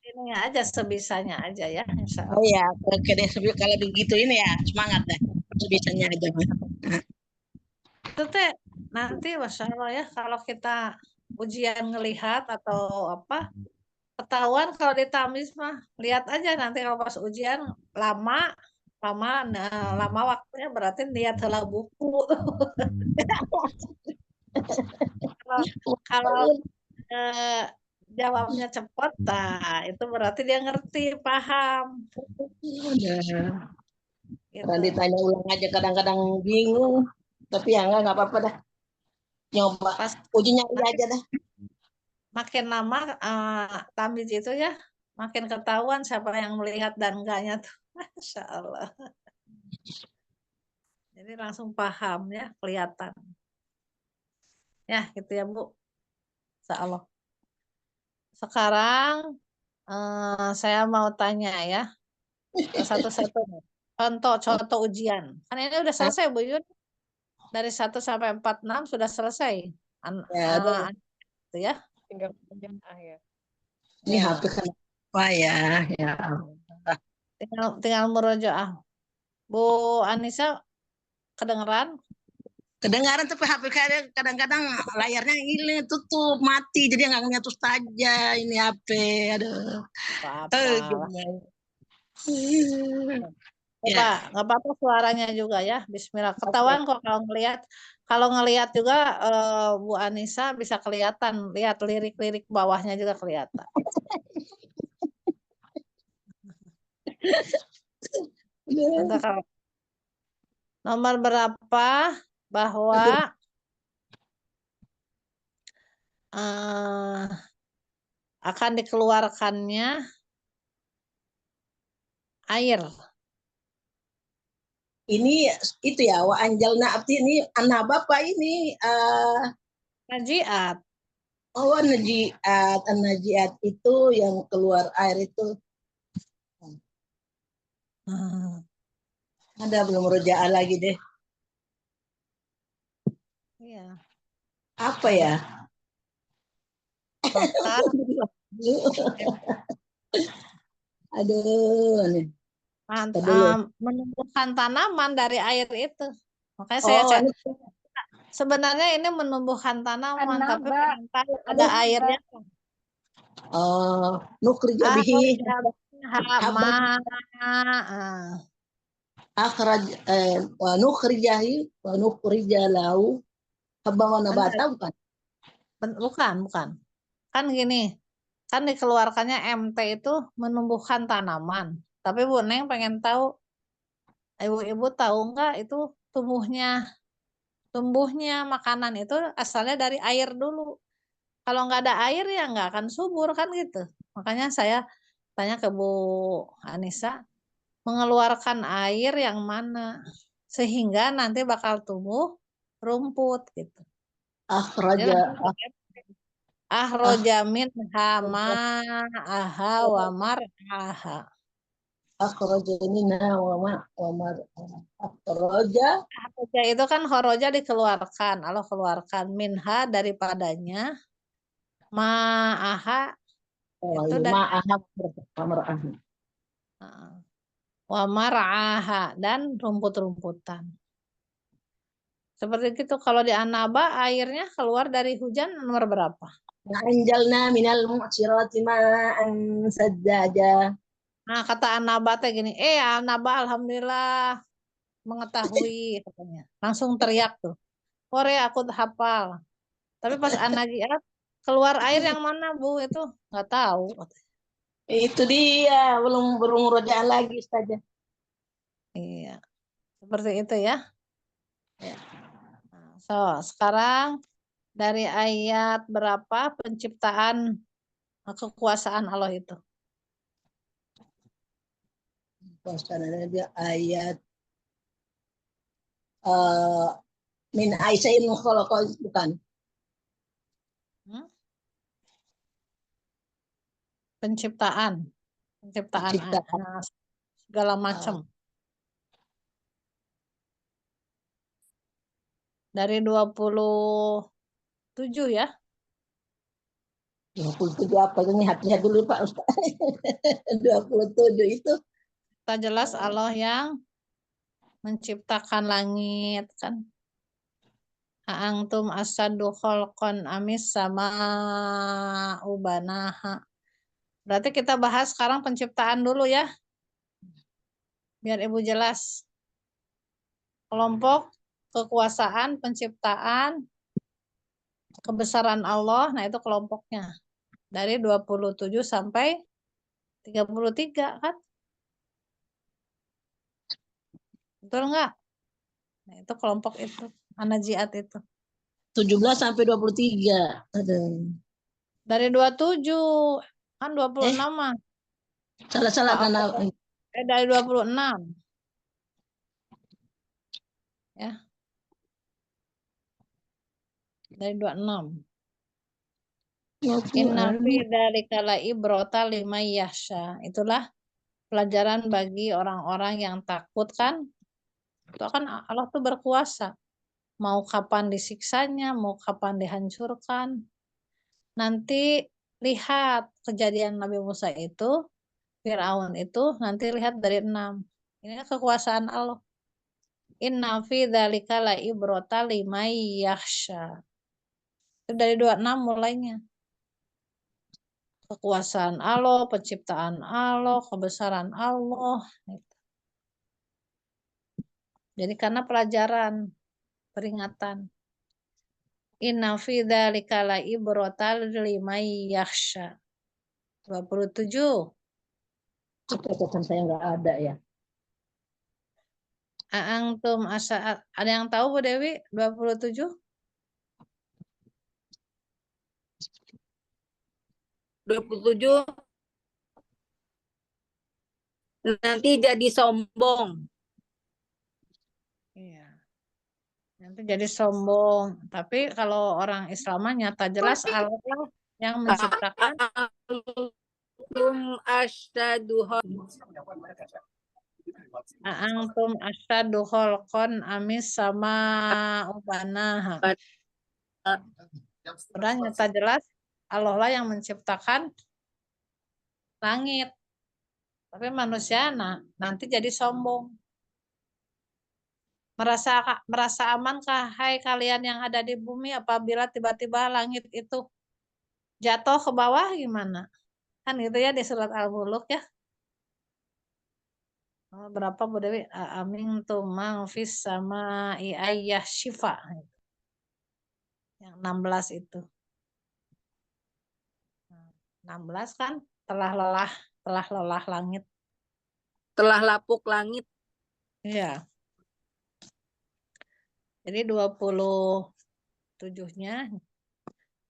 Ini aja sebisanya aja ya, insya Oh Allah. ya, oke deh. Kalau begitu ini ya semangat deh. Sebisanya aja. Itu teh nanti Masya Allah ya kalau kita ujian ngelihat atau apa ketahuan kalau di tamis mah lihat aja nanti kalau pas ujian lama lama waktunya berarti lihat heula buku. Kalau eh, jawabnya cepat, nah itu berarti dia ngerti, paham. Udah. Gitu. Orang ditanya ulang aja kadang-kadang bingung. Tapi ya nggak apa-apa dah. Nyoba. Pas Uji nyari aja dah. makin lama tamis itu ya, makin ketahuan siapa yang melihat dan enggaknya tuh. Masya Allah. Jadi langsung paham ya, kelihatan. Ya gitu ya Bu. Insya Allah. Sekarang saya mau tanya ya, satu-satu. Contoh ujian. Kan ini udah selesai Bu Yun. Dari 1 sampai 46 sudah selesai. Ya, aduh. Itu ya. tinggal ujian akhir. Ini Ya. HP kenapa ya? Ya. Tinggal merujuk. Bu Anissa kedengeran? Kedengaran tapi HP kadang-kadang layarnya ini tutup mati jadi nggak ngeliat Ustazah ini HP. Aduh. Apa-apa. Ya. Nggak apa-apa suaranya juga ya. Bismillah. Ketahuan kok kalau ngelihat juga Bu Anissa bisa kelihatan. Lihat lirik-lirik bawahnya juga kelihatan. Nanti kalau nomor berapa bahwa akan dikeluarkannya air. Ini itu ya wa anjalna abdi ini anak bapak ini Najiat. oh najiat itu yang keluar air itu ada belum rojaan lagi deh. Iya. Apa ya? Maka Aduh nih. menumbuhkan tanaman dari air itu. Makanya Oh, sebenarnya ini menumbuhkan tanaman, tapi Annaba. pengen tahu ada airnya. nukrija bihi Hama. akhraj wa nukhrijahi wa nukhrija lahu habba wa nabata bukan? Bukan. Kan gini, kan dikeluarkannya MT itu menumbuhkan tanaman. Tapi Bu Neng pengen tahu, ibu-ibu tahu nggak itu tumbuhnya makanan itu asalnya dari air dulu. Kalau nggak ada air ya nggak akan subur kan gitu. Makanya saya tanya ke Bu Anissa, mengeluarkan air yang mana sehingga nanti bakal tumbuh rumput gitu. Akhraja Ahroja minha ma'aha wa mar'aha. akhraja minha wa mar akhraja Ahroja itu kan horoja dikeluarkan. Allah keluarkan minha daripadanya. Ma'aha itu dari ma'aha mar'aha. uh, wa mar'aha dan rumput-rumputan. Seperti itu. Kalau di Anaba airnya keluar dari hujan nomor berapa? Anjalna minal mu'sirati ma'an sajjaja. Nah, kata Anaba teh gini, Anaba alhamdulillah mengetahui katanya. Langsung teriak tuh. Korea aku hafal. Tapi pas Anajiat keluar air yang mana Bu? Itu nggak tahu. Itu dia, belum berumurojaan lagi Ustazah. Iya, seperti itu ya. Nah, so, sekarang dari ayat berapa penciptaan kekuasaan Allah itu? Sekarang dia ayat min aisya'in khalaqa bukan. Hmm? Penciptaan segala macam. Dari 27 ya. 27 apa itu nih hatinya dulu Pak Ustaz. 27 itu. Kita jelas Allah yang menciptakan langit kan. A'antum asadu khalqan amis sama ubanaha. Berarti kita bahas sekarang penciptaan dulu ya. Biar Ibu jelas. Kelompok kekuasaan, penciptaan, kebesaran Allah, nah itu kelompoknya. Dari 27 sampai 33 kan? Betul nggak? Nah, itu kelompok itu, Anajiat itu. 17 sampai 23. Aduh. Dari 27, kan 26 mah. Salah-salah karena Dari 26. Ya. Dari 26. Inna fi dzalika la ibrata liman yahsha. Itulah pelajaran bagi orang-orang yang takut kan. Itu kan Allah tuh berkuasa. Mau kapan disiksanya, mau kapan dihancurkan. Nanti lihat kejadian Nabi Musa itu, Fir'aun itu, nanti lihat dari 6. Ini kan kekuasaan Allah. Inna fi dzalika la ibrata liman yakhsha. Itu dari 26 mulainya. Kekuasaan Allah, penciptaan Allah, kebesaran Allah. Jadi karena pelajaran, peringatan. Inna fi dzalika la ibratan liman yakhsha. 27. catatan saya nggak ada ya. A'antum asa ada yang tahu Bu Dewi 27? 27 nanti jadi sombong. Iya. Nanti jadi sombong. Tapi kalau orang Islam nyata jelas Allah yang menciptakan. Antum asyadu A'antum asyadu khalqan amis sama ubanaha. Udah nyata jelas Allah lah yang menciptakan langit. Tapi manusia nanti jadi sombong. Merasa amankah hai kalian yang ada di bumi apabila tiba-tiba langit itu jatuh ke bawah gimana? Kan gitu ya di surat Al-Mulk ya. Berapa Bu Dewi? Amin tumang fis sama iayah syifa. Yang 16 itu. 16 kan telah lelah langit. telah lapuk langit. Iya. Jadi 27-nya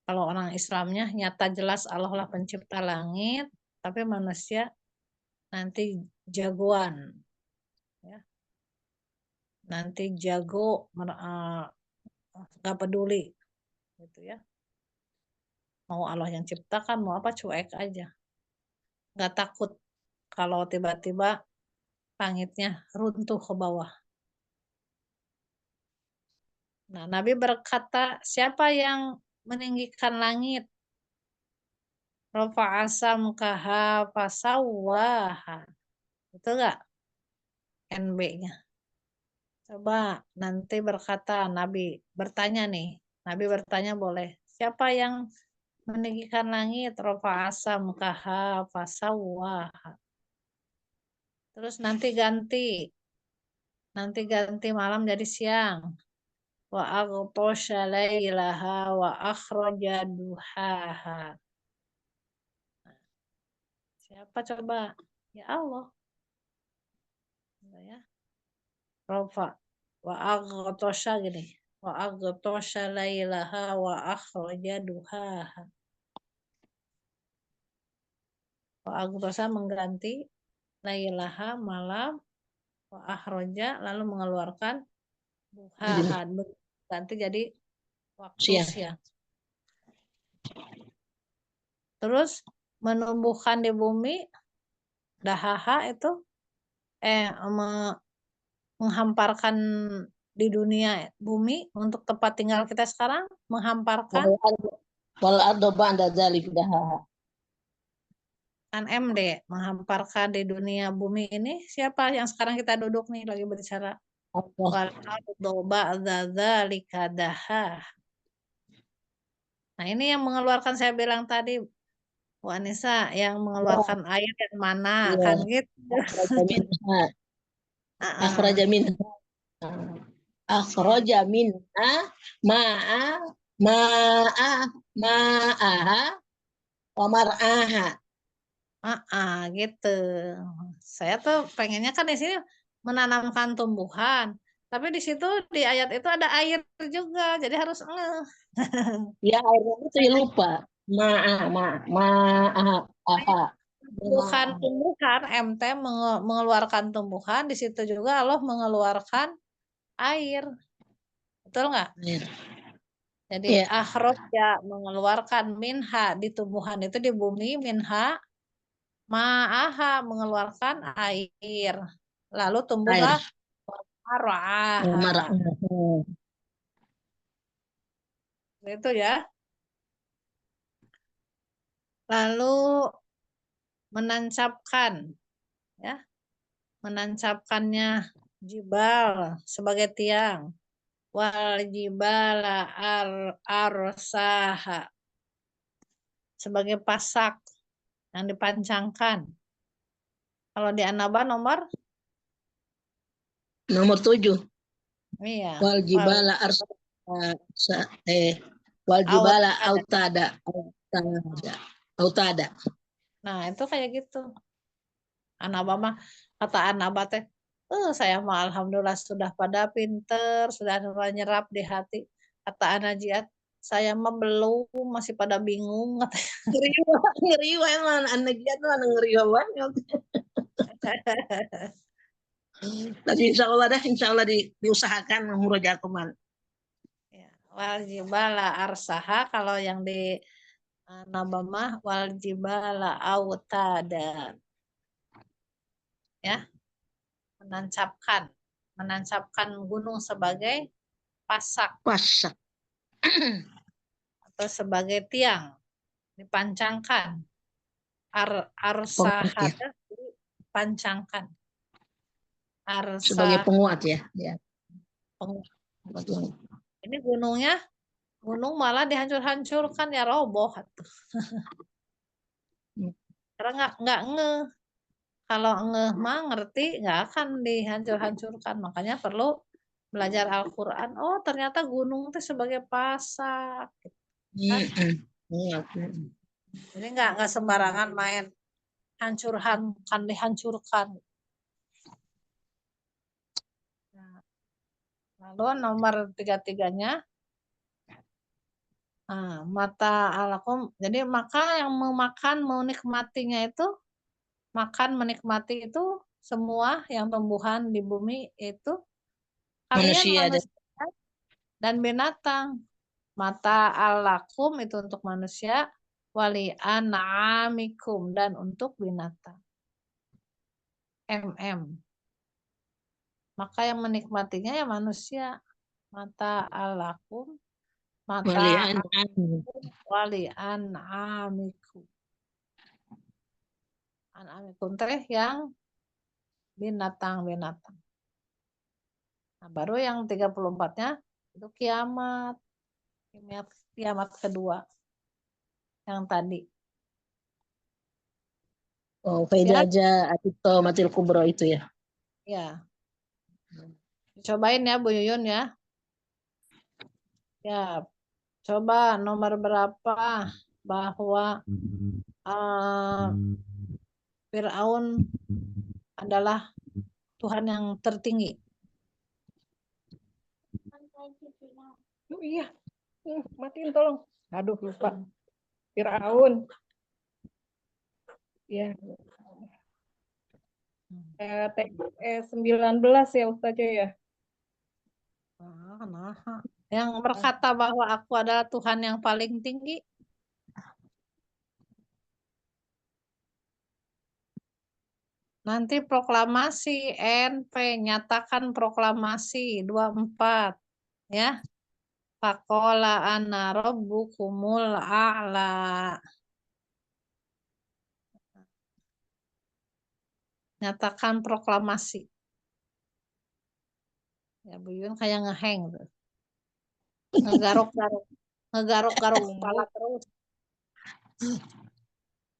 kalau orang Islamnya nyata jelas Allah lah pencipta langit, tapi manusia nanti jagoan. Ya. Nanti jago nggak peduli gitu ya. Mau Allah yang ciptakan, mau apa cuek aja. Nggak takut kalau tiba-tiba langitnya runtuh ke bawah. Nah, Nabi berkata, siapa yang meninggikan langit? Rafa'a samkaha fasawwaha. Itu enggak? NB-nya. Coba nanti berkata Nabi bertanya nih. Nabi bertanya boleh. Siapa yang meninggikan langit? Rofa asam kaha fasawah. Terus nanti ganti malam jadi siang. Wa aghtasha lailaha wa akhraja duhaha. Siapa coba? Ya Allah. Ya. Rofa wa aghtasha gini. Wa aghtasha lailaha wa akhraja duhaha. Wa aghtasha mengganti lailaha malam wa akhraja lalu mengeluarkan duhaha ganti jadi waktu Siang. siang. Terus menumbuhkan di bumi dahaha itu menghamparkan di dunia bumi untuk tempat tinggal kita sekarang, menghamparkan Wal ardo ba'da dzalik dahaha. kan MD, menghamparkan di dunia bumi ini siapa yang sekarang kita duduk nih lagi berbicara? Allah. Wal ardo ba'da dzalika dahaha. Nah, ini yang mengeluarkan saya bilang tadi Bu Anissa yang mengeluarkan air yang mana Iya. kan gitu. Akhraja minha. Akhraja minha ma'aha wa mar'aha. Gitu. Saya tuh pengennya kan di sini menanamkan tumbuhan, tapi di situ di ayat itu ada air juga, jadi harus Ya airnya itu ya lupa. Ma'aha. tumbuhan MT mengeluarkan tumbuhan, di situ juga Allah mengeluarkan air. Betul nggak? Jadi Iya. akhraja mengeluarkan minha di tumbuhan itu di bumi minha ma'aha mengeluarkan air. Lalu tumbuhlah mar'aha. Itu ya. Lalu menancapkan ya. Menancapkannya jibal sebagai tiang. Wal jibala arsaha sebagai pasak yang dipancangkan. Kalau di An-Naba nomor 7. iya. Wal jibala wal jibala autada. Nah, itu kayak gitu. An-Naba mah kata An-Naba teh, saya mah alhamdulillah sudah pada pinter, sudah nyerap di hati. Kata Anajiat, saya mah belum, masih pada bingung. Ngeriwa emang anak dia tuh ngeriwa banget. Tapi insya Allah diusahakan murojaatuman. Ya, wal jibala arsaha kalau yang di Nabamah wal jibala autada. Ya, menancapkan gunung sebagai pasak atau sebagai tiang dipancangkan. Arsaha dipancangkan. Sebagai penguat ya. Ini gunung malah dihancur-hancurkan ya roboh. Karena nggak ngeh. Kalau ngeh mah ngerti nggak akan dihancur-hancurkan. Makanya perlu belajar Al-Quran. Oh ternyata gunung itu sebagai pasak. Kan? Jadi nggak sembarangan main dihancurkan. Nah, lalu nomor 33-nya mata alakum. Jadi maka yang memakan menikmatinya itu menikmati itu semua yang tumbuhan di bumi itu kalian manusia dan binatang. Mata alakum itu untuk manusia, wali an'amikum dan untuk binatang. Maka yang menikmatinya ya manusia. Mata alakum, mata wali an'amikum. An'amikum teh yang binatang-binatang. Nah, baru yang 34-nya itu kiamat. Kiamat kedua yang tadi. Oh, Faida Siap? aja atau Matil Kubro itu ya. Ya. Cobain ya Bu Yuyun ya. Ya, coba nomor berapa bahwa Firaun adalah Tuhan yang tertinggi. Oh iya, matiin tolong. Aduh, lupa. Firaun. Ya. TE 19 ya Ustazah ya. Yang berkata bahwa aku adalah Tuhan yang paling tinggi. Nanti proklamasi NP, nyatakan proklamasi 24 ya. Faqala ana rabbukumul a'la. Nyatakan proklamasi. Ya Bu Yun kayak ngeheng tuh. Ngegaruk-garuk. Ngegaruk-garuk kepala terus.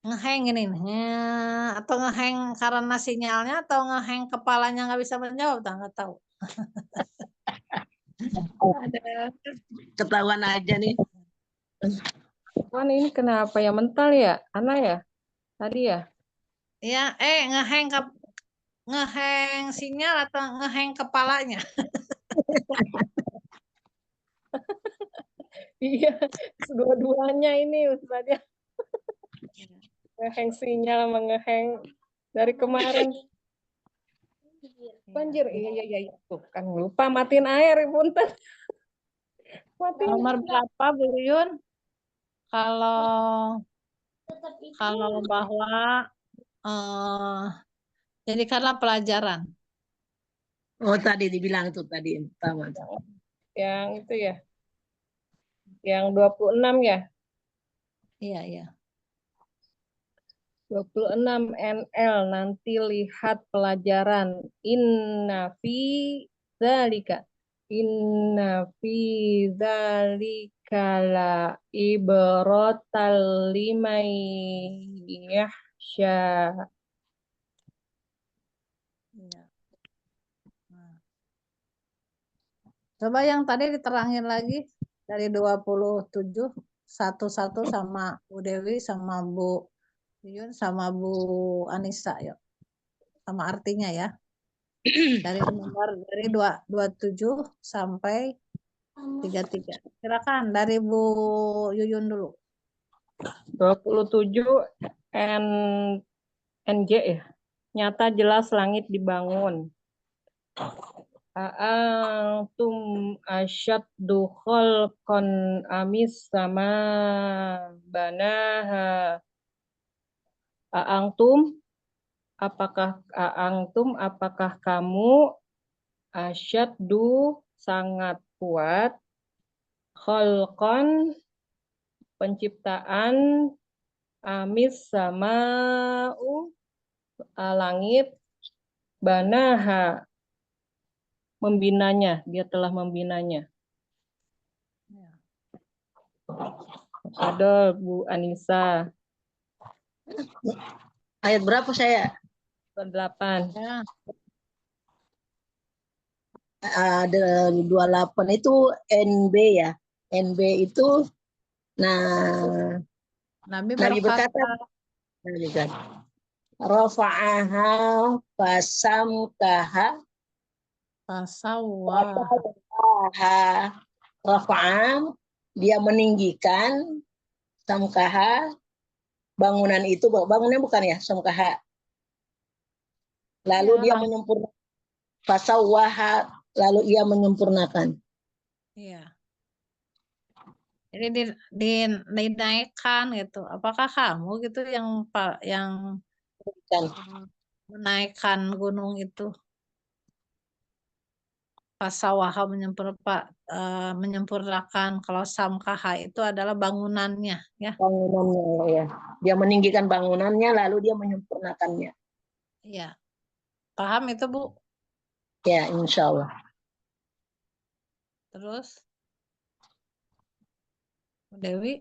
Ngeheng ini nih. Atau ngeheng karena sinyalnya atau ngeheng kepalanya nggak bisa menjawab, nggak tahu. Ada. Ketahuan aja nih. Wan ini kenapa ya mental ya? Ana ya? Tadi ya? Ya, ngeheng sinyal atau ngeheng kepalanya. Iya, dua-duanya ini Ustazah. Ngeheng sinyal sama ngeheng dari kemarin. Banjir, iya. Tuh kan lupa matiin air, punten. Matiin. Nomor berapa Bu Yun? Kalau bahwa jadikanlah pelajaran. Oh, tadi dibilang tuh tadi pertama. Yang itu ya. Yang 26 ya. Iya. 26 NL nanti lihat pelajaran inna fi dzalika la ibrotal liman yahsya. Iya. Nah. Coba yang tadi diterangin lagi dari 27 satu-satu sama Bu Dewi sama Bu Yun sama Bu Anissa yuk. Sama artinya ya. Dari 27 sampai 33. Silakan dari Bu Yuyun dulu. 27 NJ ya. Nyata jelas langit dibangun. A'antum asyaddu khalqan amis sama banaha. Apakah kamu asyaddu sangat kuat khalqan penciptaan amis sama'u langit banaha membinanya, dia telah membinanya. Ada Bu Anissa. Ayat berapa saya? 28. Ya. Ada 28 itu NB ya. NB itu Nabi berkata berkata rafa'aha fasamkaha Fasawwa. Rafa'an dia meninggikan samkaha bangunan itu, bangunnya bukan ya samkaha. Lalu dia menyempurnakan fasawwaha, lalu ia menyempurnakan. Iya. Jadi dinaikkan gitu. Apakah kamu gitu yang menaikkan gunung itu? Fasawaha menyempurnakan. Kalau samkaha itu adalah bangunannya ya. Bangunannya ya. Dia meninggikan bangunannya lalu dia menyempurnakannya. Iya. Paham itu Bu? Ya, insya Allah. Terus Bu Dewi,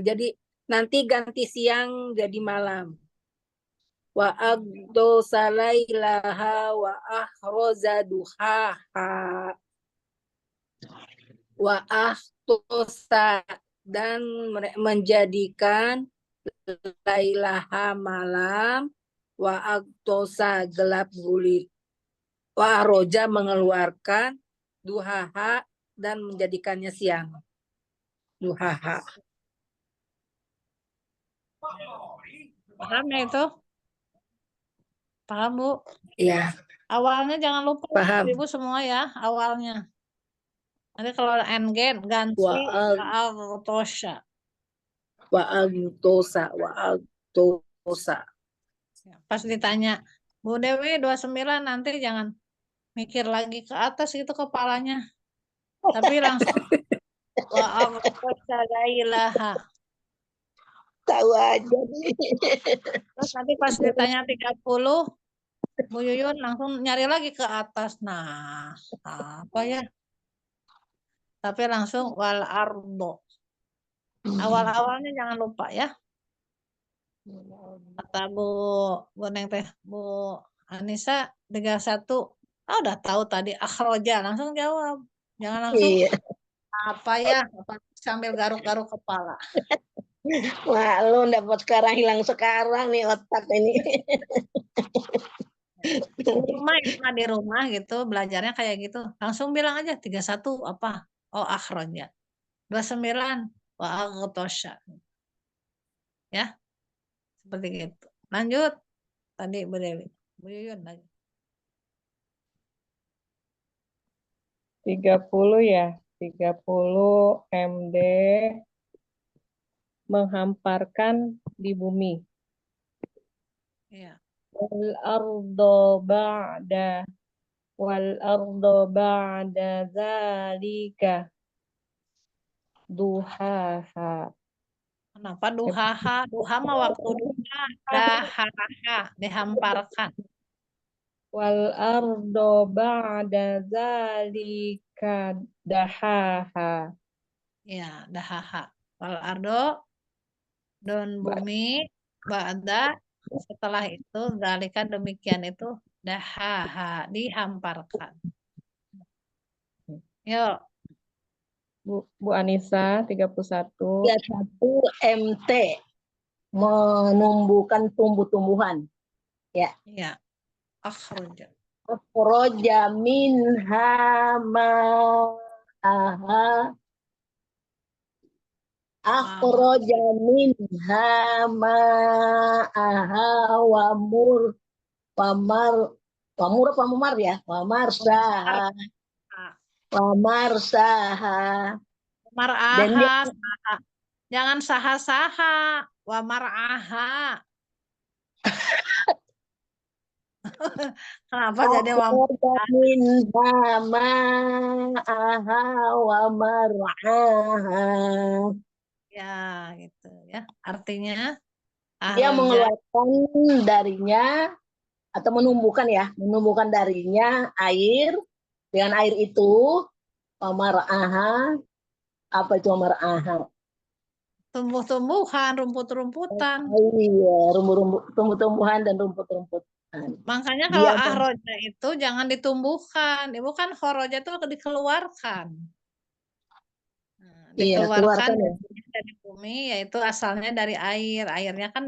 Jadi nanti ganti siang jadi malam. Wa agdo salailaha wa ahroza duhaha wa ahtosa dan menjadikan lailaha malam wa agtosa gelap gulit wa roja mengeluarkan duhaha dan menjadikannya siang. Duhaha. paham ya itu? Paham Bu? Iya, Awalnya jangan lupa paham. Ibu semua ya, awalnya. Nanti kalau endgame ganti Wa agtosha. agtosa wa agtosa. Ya, pas ditanya, Bu Dewi 29 nanti jangan mikir lagi ke atas itu kepalanya. Tapi langsung wa agtosha la ilaha. Tahu aja nih. Terus nanti pas ditanya 30, Bu Yuyun langsung nyari lagi ke atas. Nah, apa ya? Tapi langsung wal ardo. Awal-awalnya jangan lupa ya. Kata Bu Neng teh, Bu Anissa 31. Udah tahu tadi akhroja, langsung jawab. Jangan langsung Iya. apa ya, sambil garuk-garuk kepala. Malu dapat sekarang hilang sekarang nih otak ini. Di rumah gitu, belajarnya kayak gitu. Langsung bilang aja 31 apa? Oh akhroja. 29 wa aghtosha. Ya, seperti itu. Lanjut. Tadi Bu Dewi. Bu Yuyun lagi. 30 ya. 30 MD menghamparkan di bumi. Iya. Wal ardo ba'da zalika duhaha. Kenapa duhaha? Duha mah waktu duha. Dahaha. Dihamparkan. Wal ardo ba'da zalika dahaha. Ya, dahaha. Wal ardo dan bumi ba'da setelah itu zalika demikian itu dahaha dihamparkan. Yuk, Bu Anissa 31. 31 MT menumbuhkan tumbuh-tumbuhan. Ya. ya. Akhroja. Akhroja minha ma'aha. Akhroja minha ma'aha wamur apa mumar ya? Wamarsaha. Dan dia Mar'aha. Jangan saha-saha. Wa mar'aha. Kenapa jadi wa minha ma'aha wa mar'aha. ya gitu ya. Artinya Dia akhroja mengeluarkan darinya atau menumbuhkan darinya air, dengan air itu mar'aha, apa itu mar'aha? tumbuh-tumbuhan, rumput-rumputan. Iya, tumbuh-tumbuhan dan rumput-rumputan. Makanya kalau Dia ahroja itu jangan ditumbuhkan. Ibu kan khoroja itu dikeluarkan. Nah, iya, dikeluarkan keluarkan ya. dari bumi, yaitu asalnya dari air. Airnya kan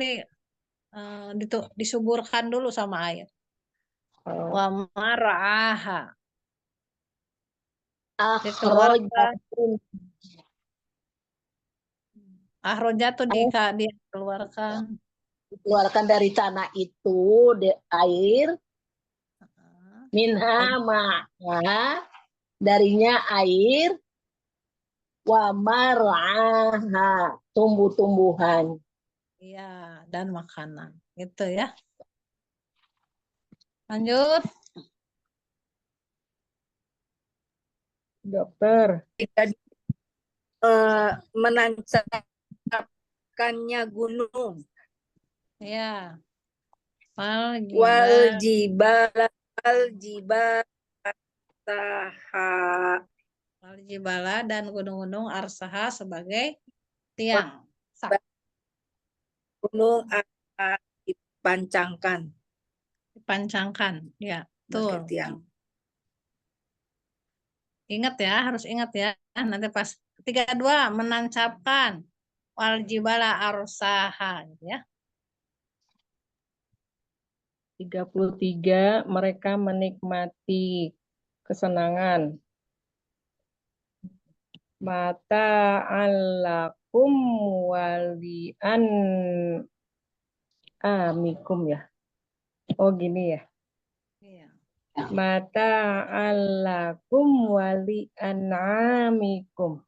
disuburkan dulu sama air. Wa mar'aha. Akhroja Ahroja tuh dia keluarkan. dikeluarkan dari tanah itu air, minha ma'a, darinya air, wa mar'aha, tumbuh-tumbuhan. Iya, dan makanan. Gitu ya. Lanjut. Dokter. Menancapkannya gunung. Ya. Wal jibala Al-jibala arsaha. Al-jibala dan gunung-gunung arsaha sebagai tiang. Sak. Gunung akan dipancangkan Dipancangkan. Ya, sebagai betul. tiang. Ingat ya, harus ingat ya. Nanti pas 32 menancapkan wal jibala arsaha gitu ya. 33 mereka menikmati kesenangan. Mata alakum walian amikum ya. Oh gini ya. Iya. Mata alakum walian amikum.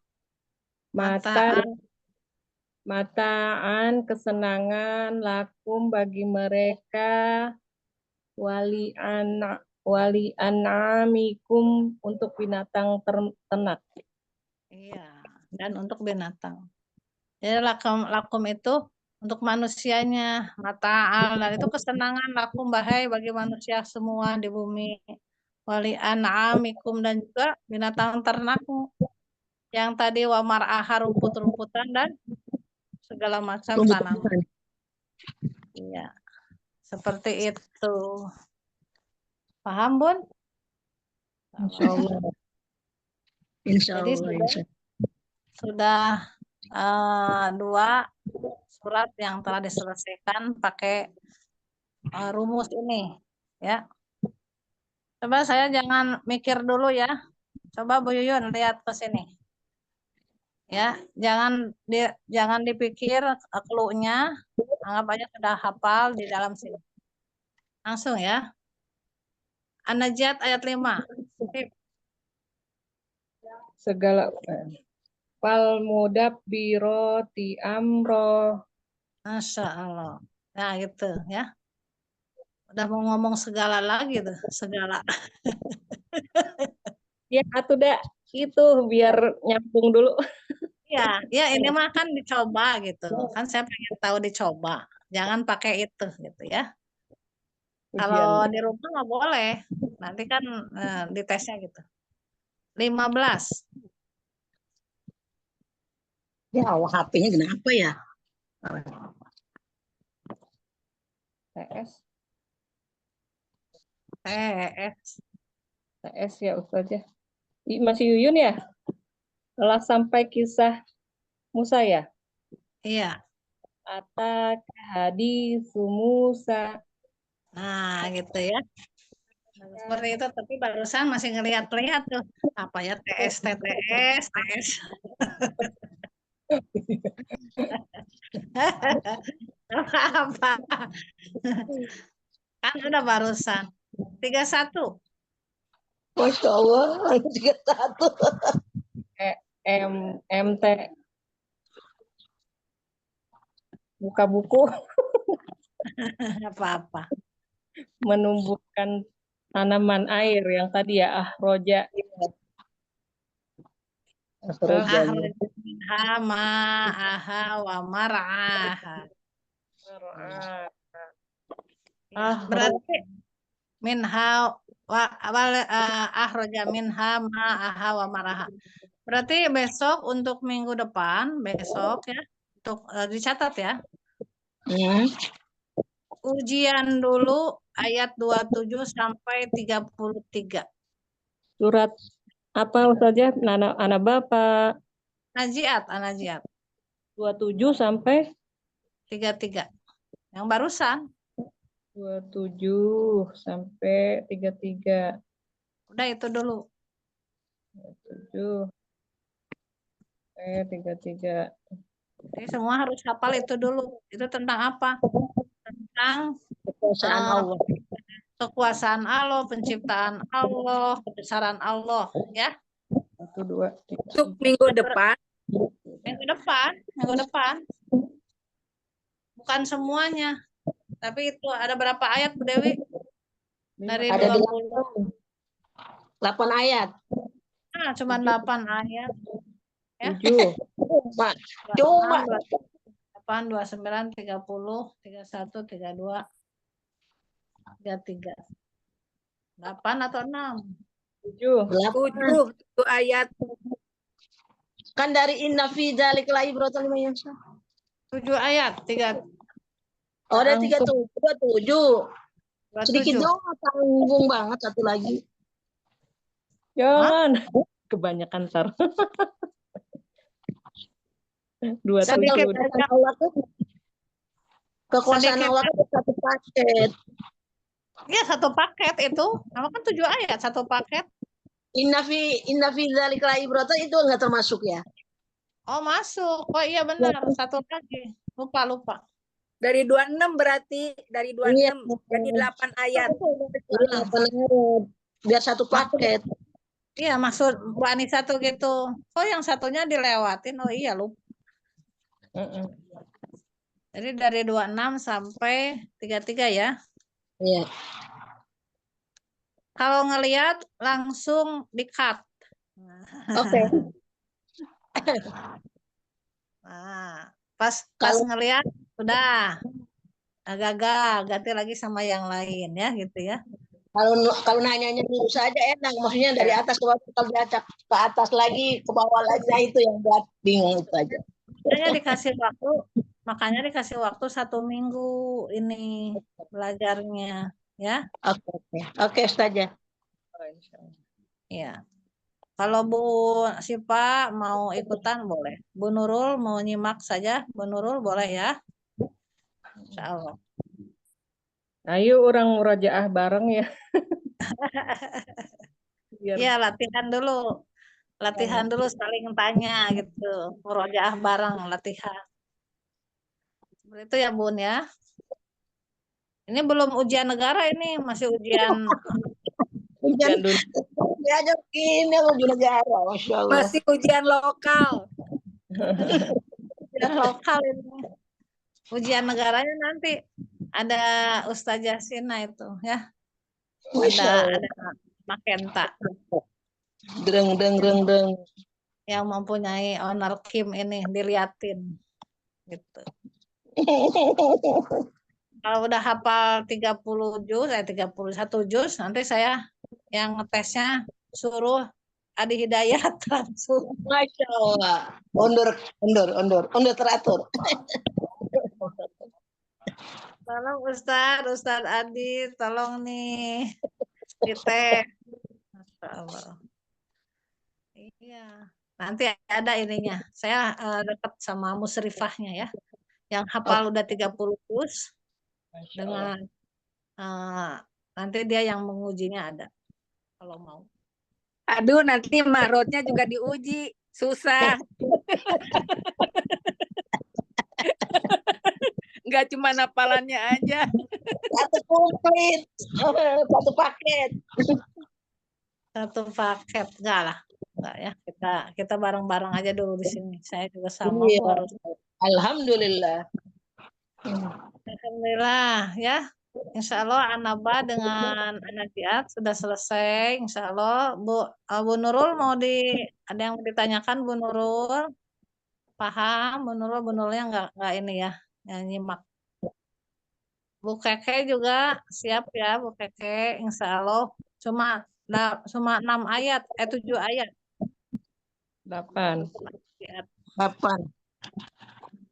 Mataan kesenangan lakum bagi mereka wali an'amikum untuk binatang ternak. Iya, dan untuk binatang. Jadi lakum itu untuk manusianya, mata'al, dan itu kesenangan lakum bahai bagi manusia semua di bumi. Wali an'amikum dan juga binatang ternakmu. Yang tadi wa mar'aha rumput-rumputan dan segala macam tanaman. Iya, seperti itu. Paham, Bun? Insya Allah. Insya Jadi Allah. sudah 2 surat yang telah diselesaikan pakai rumus ini, ya. Coba saya jangan mikir dulu ya. Coba Bu Yuyun lihat ke sini. Ya, jangan dipikir clue-nya, anggap aja sudah hafal di dalam sini. Langsung ya. An-Najiat ayat 5. Segala fal mudabbiroti amro. Masya Allah. Nah gitu ya. Udah mau ngomong segala lagi tuh, segala. Ya, atuh dah itu biar nyambung dulu. Ya, ya ini mah kan dicoba gitu. Kan saya pengen tahu dicoba. Jangan pakai itu gitu ya. Kalau Ujiannya. di rumah nggak boleh. Nanti kan di tesnya gitu. 15. Ya Allah, HP-nya kenapa ya? TS. TS. Ya Ustazah. Masih Yuyun ya? Telah sampai kisah Musa ya? Iya. Atak hadis Musa. Nah, gitu ya. Seperti itu, tapi barusan masih ngeliat-liat tuh. Apa ya, TS, TTS, TS. Apa? Kan udah barusan. 31. Masya Allah, 31. MT. Buka buku. Apa-apa. Menumbuhkan tanaman air yang tadi ya roja. Minha ma'aha wa mar'aha. Berarti minha wa ahroja minha ma'aha wa mar'aha. Berarti besok untuk minggu depan, besok ya, untuk dicatat ya. Ujian dulu ayat 27 sampai 33. Surat apa saja? Anak Bapak. Najiat. 27 sampai 33. Yang barusan. 27 sampai 33. Udah itu dulu. 27 sampai 33. Jadi semua harus hafal itu dulu. Itu tentang apa? Tentang Kekuasaan Allah. kekuasaan Allah, penciptaan Allah, kebesaran Allah, ya. 1, 2, 3. Untuk minggu depan. Minggu depan. Bukan semuanya. Tapi itu ada berapa ayat, Bu Dewi? Dari Ada 20. 8 ayat. Cuma 8 ayat. Ya. 7. Cuma 8, 29, 30, 31, 32, 33. 8 atau 6? 7. 7 ayat. Kan dari inna fi dzalikal ibratan liman yakhsha. 7 ayat, 3, Oh, ada Langsung. 37. Sedikit 27. dong, tanggung banget satu lagi. Jangan. Kebanyakan ntar. 27. Sedikit Kekuasaan aja. Allah tuh, kekuasaan Sedikit. Allah tuh satu paket. Iya, satu paket itu. Nama kan 7 ayat, satu paket. Inna fi dzalikal ibratan itu enggak termasuk ya? Oh, masuk. Oh iya benar, satu lagi. Lupa. Dari 26 berarti. Dari 26. Iya. Jadi 8 ayat. Iya, benar. Biar satu paket. Iya, maksud Bu Anissa tuh gitu. Oh, yang satunya dilewatin. Oh iya, lupa. Jadi dari 26 sampai 33 ya. Iya. Kalau ngelihat langsung di-cut. Oke. Nah, pas Kalau- ngelihat udah agak-agak ganti lagi sama yang lain ya gitu ya. Kalau nanyanya lurus saja enak, maksudnya dari atas ke bawah, kalau diacak ke atas lagi, ke bawah lagi, nah itu yang buat bingung itu aja. Makanya dikasih waktu 1 minggu ini belajarnya ya. Oke, Ustazah. Ya. Kalau Bu Sipa mau ikutan boleh. Bu Nurul mau nyimak saja. Bu Nurul boleh ya. Insya Allah. Ayo orang murajaah bareng ya. Biar Ya latihan dulu. Latihan dulu saling tanya gitu. Murojaah bareng latihan. Seperti itu ya Bun ya. Ini belum ujian negara ini, masih ujian Ujian dulu. aja ini ujian negara, Masya Allah. Masih ujian lokal. ujian lokal ini. Ujian negaranya nanti ada Ustazah Sina itu ya. Masya Allah. Ada Makenta Dreng. yang mempunyai owner Kim ini diliatin gitu. Kalau udah hafal 30 juz, 31 juz, nanti saya yang ngetesnya suruh Adi Hidayat langsung. Masya Allah. Undur teratur. Tolong Ustadz Adi, tolong nih. Dites. Masya Allah. Iya. Nanti ada ininya. Saya dekat sama musrifahnya ya. Yang hafal udah 30 juz. Dengan nanti dia yang mengujinya ada. Kalau mau. Aduh, nanti marotnya juga diuji. Susah. Nggak cuma hafalannya aja. Satu komplit. Satu paket. Satu paket. Enggak lah. Enggak ya. Kita bareng-bareng aja dulu di sini. Saya juga sama Iya. harus. Alhamdulillah. Alhamdulillah ya. Insya Allah Anaba dengan Anajiat sudah selesai. Insya Allah Bu Nurul ada yang mau ditanyakan Bu Nurul? Paham Bu Nurulnya nggak ini ya, yang nyimak. Bu Keke juga siap ya Bu Keke. Insya Allah cuma 6 ayat, 7 ayat. 8.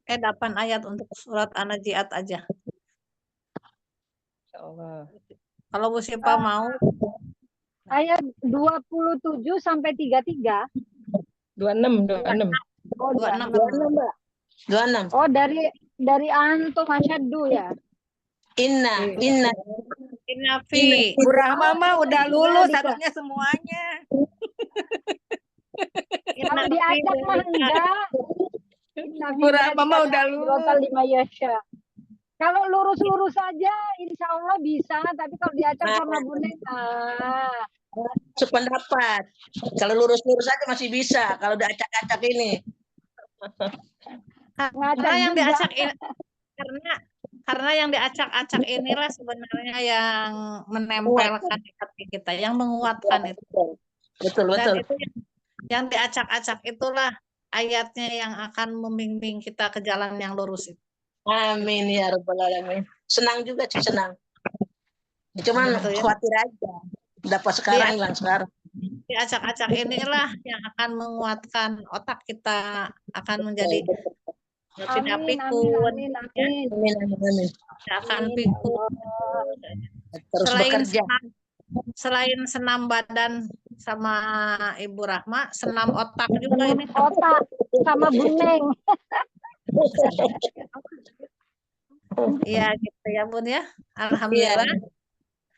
8 ayat untuk surat An-Najiat aja. Insyaallah. Kalau Bu Sipa mau Ayat 27 sampai 33. 26. Oh, 26. 26. Oh, dari antum asyaddu ya. Inna. Fi. Bu Rahma mah udah lulus harusnya semuanya. Kalau diacak mah enggak. Bu Rahma mah udah lulus. Kalau lurus-lurus saja insya Allah bisa, tapi kalau diacak sama Bu Neng, Sependapat. Kalau lurus-lurus aja masih bisa. Kalau diacak-acak ini. Karena yang diacak ini, karena yang diacak-acak inilah sebenarnya yang menempelkan di hati kita, yang menguatkan itu. Betul. Dan itu yang diacak-acak itulah ayatnya yang akan membimbing kita ke jalan yang lurus itu. Amin ya rabbal alamin. Senang juga sih, senang. Cuman Betul, ya? khawatir aja. Dapat Di sekarang, hilang sekarang. di acak-acak inilah yang akan menguatkan otak kita, akan menjadi tidak Amin, pikun, amin, ya, amin. Amin, amin, amin. tidak akan Amin, ya pikun. Allah. Terus Selain bekerja. selain senam badan sama Ibu Rahma, senam otak juga ini. Otak sama buneng. Iya gitu ya Bun ya. Iya, Alhamdulillah.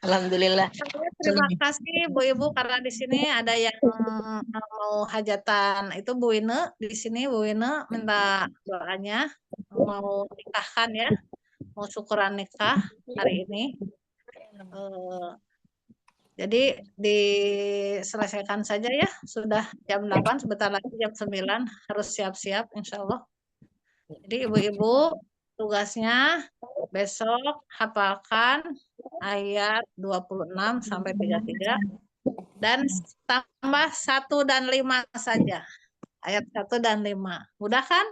alhamdulillah. Saya terima kasih Bu Ibu karena di sini ada yang mau hajatan. Itu Bu Ine di sini, Bu Ine minta doanya mau nikahkan ya, mau syukuran nikah hari ini. Jadi diselesaikan saja ya, sudah jam 8, sebentar lagi jam 9 harus siap-siap insya Allah. Jadi ibu-ibu tugasnya besok hafalkan ayat 26 sampai 33 dan tambah 1 dan 5 saja. Ayat 1 dan 5. Mudah kan?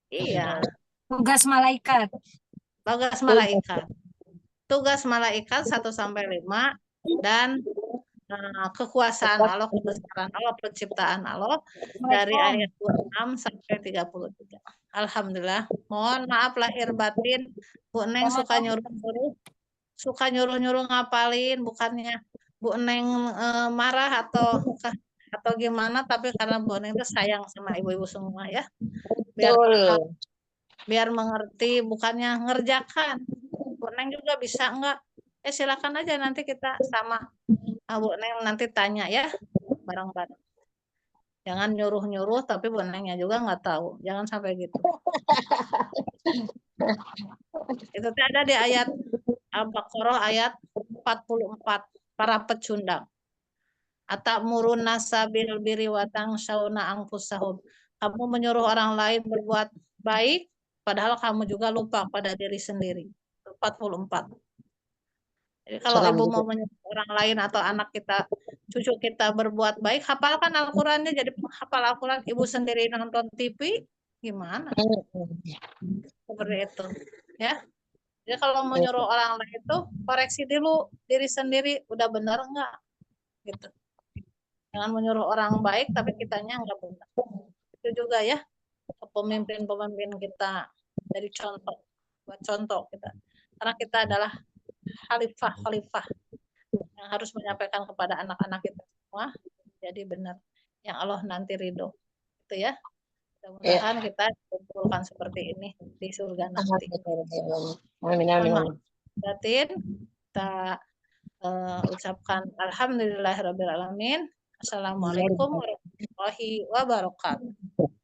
Iya. Tugas malaikat. Tugas malaikat. Tugas malaikat 1 sampai 5 dan kekuasaan Allah, kebesaran Allah, penciptaan Allah dari ayat 26 sampai 33. Alhamdulillah. Mohon maaf lahir batin. Bu Neng suka nyuruh-nyuruh ngapalin, bukannya Bu Neng marah atau gimana, tapi karena Bu Neng itu sayang sama ibu-ibu semua ya. Biar mengerti, bukannya ngerjakan. Bu Neng juga bisa enggak? Silakan aja nanti kita sama Bu Neng nanti tanya ya bareng-bareng. Jangan nyuruh-nyuruh tapi Bu Nengnya juga nggak tahu. Jangan sampai gitu. Itu ada di ayat Al-Baqarah ayat 44, para pecundang. Atamurun nasabil biri watang syauna angfusahum. Kamu menyuruh orang lain berbuat baik, padahal kamu juga lupa pada diri sendiri. 44. Jadi kalau ibu mau menyuruh orang lain atau anak kita, cucu kita berbuat baik, hafalkan Al-Qurannya, jadi penghafal Al-Quran. Ibu sendiri nonton TV, gimana? Seperti itu. Ya. Jadi kalau mau nyuruh orang lain itu, koreksi dulu diri sendiri, udah benar enggak? Gitu. Jangan menyuruh orang baik, tapi kitanya enggak benar. Itu juga ya, pemimpin-pemimpin kita, dari contoh, buat contoh kita. Karena kita adalah khalifah yang harus menyampaikan kepada anak-anak kita semua jadi benar yang Allah nanti ridho itu ya. Mudah-mudahan kita kumpulkan seperti ini di surga nanti. Amin, amin, amin. Batin kita ucapkan alhamdulillahirabbil alamin. Assalamualaikum warahmatullahi wabarakatuh.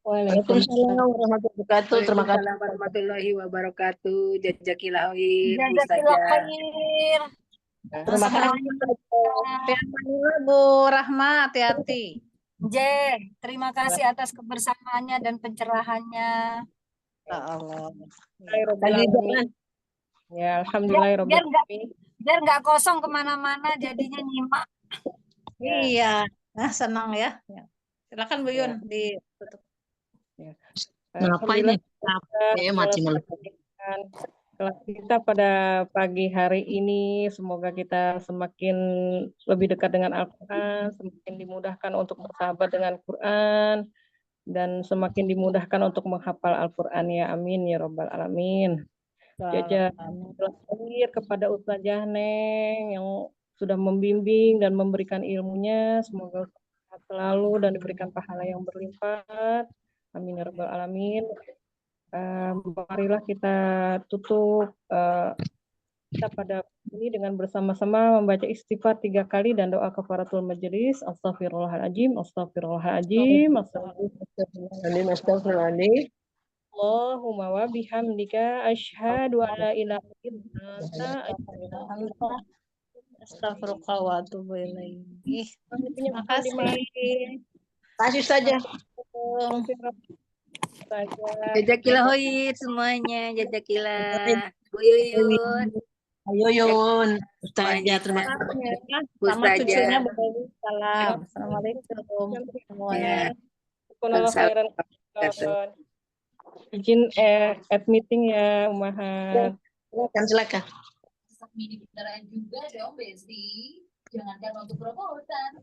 Waalaikumsalam warahmatullahi wabarakatuh. Terima kasih. Waalaikumsalam warahmatullahi wabarakatuh. Jazakillah khair. Jazakallah Ustazah. khair. Terima kasih. Bu Rahma, hati-hati. Jen, terima kasih atas kebersamaannya dan pencerahannya. Ya Allah. Ya, alhamdulillah. Biar nggak kosong kemana-mana, jadinya nyimak. Iya, nah senang ya. Silakan Bu Yun ditutup. Kenapa ini? Mati malu. Kelas kita pada pagi hari ini, semoga kita semakin lebih dekat dengan Al-Quran, semakin dimudahkan untuk bersahabat dengan Quran, dan semakin dimudahkan untuk menghafal Al-Quran ya amin ya rabbal alamin. Jaja terakhir kepada Ustazah Neng yang sudah membimbing dan memberikan ilmunya, semoga sehat selalu dan diberikan pahala yang berlimpah. Amin ya rabbal alamin. Marilah kita tutup kita pada ini dengan bersama-sama membaca istighfar 3 kali dan doa kafaratul majelis. Astaghfirullahaladzim, astaghfirullahaladzim, Astagfirullahaladzim. Allahumma wa bihamdika asyhadu an la ilaha illa anta Astagfirullah wa atubu ilaih. Terima kasih. Kasih saja. Jazakillah khair semuanya. Jazakillah. Bu Yuyun. Ayo Yun. Ustazah, terima kasih. Sama cucunya Bu Salam. Assalamualaikum semuanya. Izin meeting ya Umahat. Silakan. Mini kendaraan juga dong, Besti. Jangankan untuk proposal,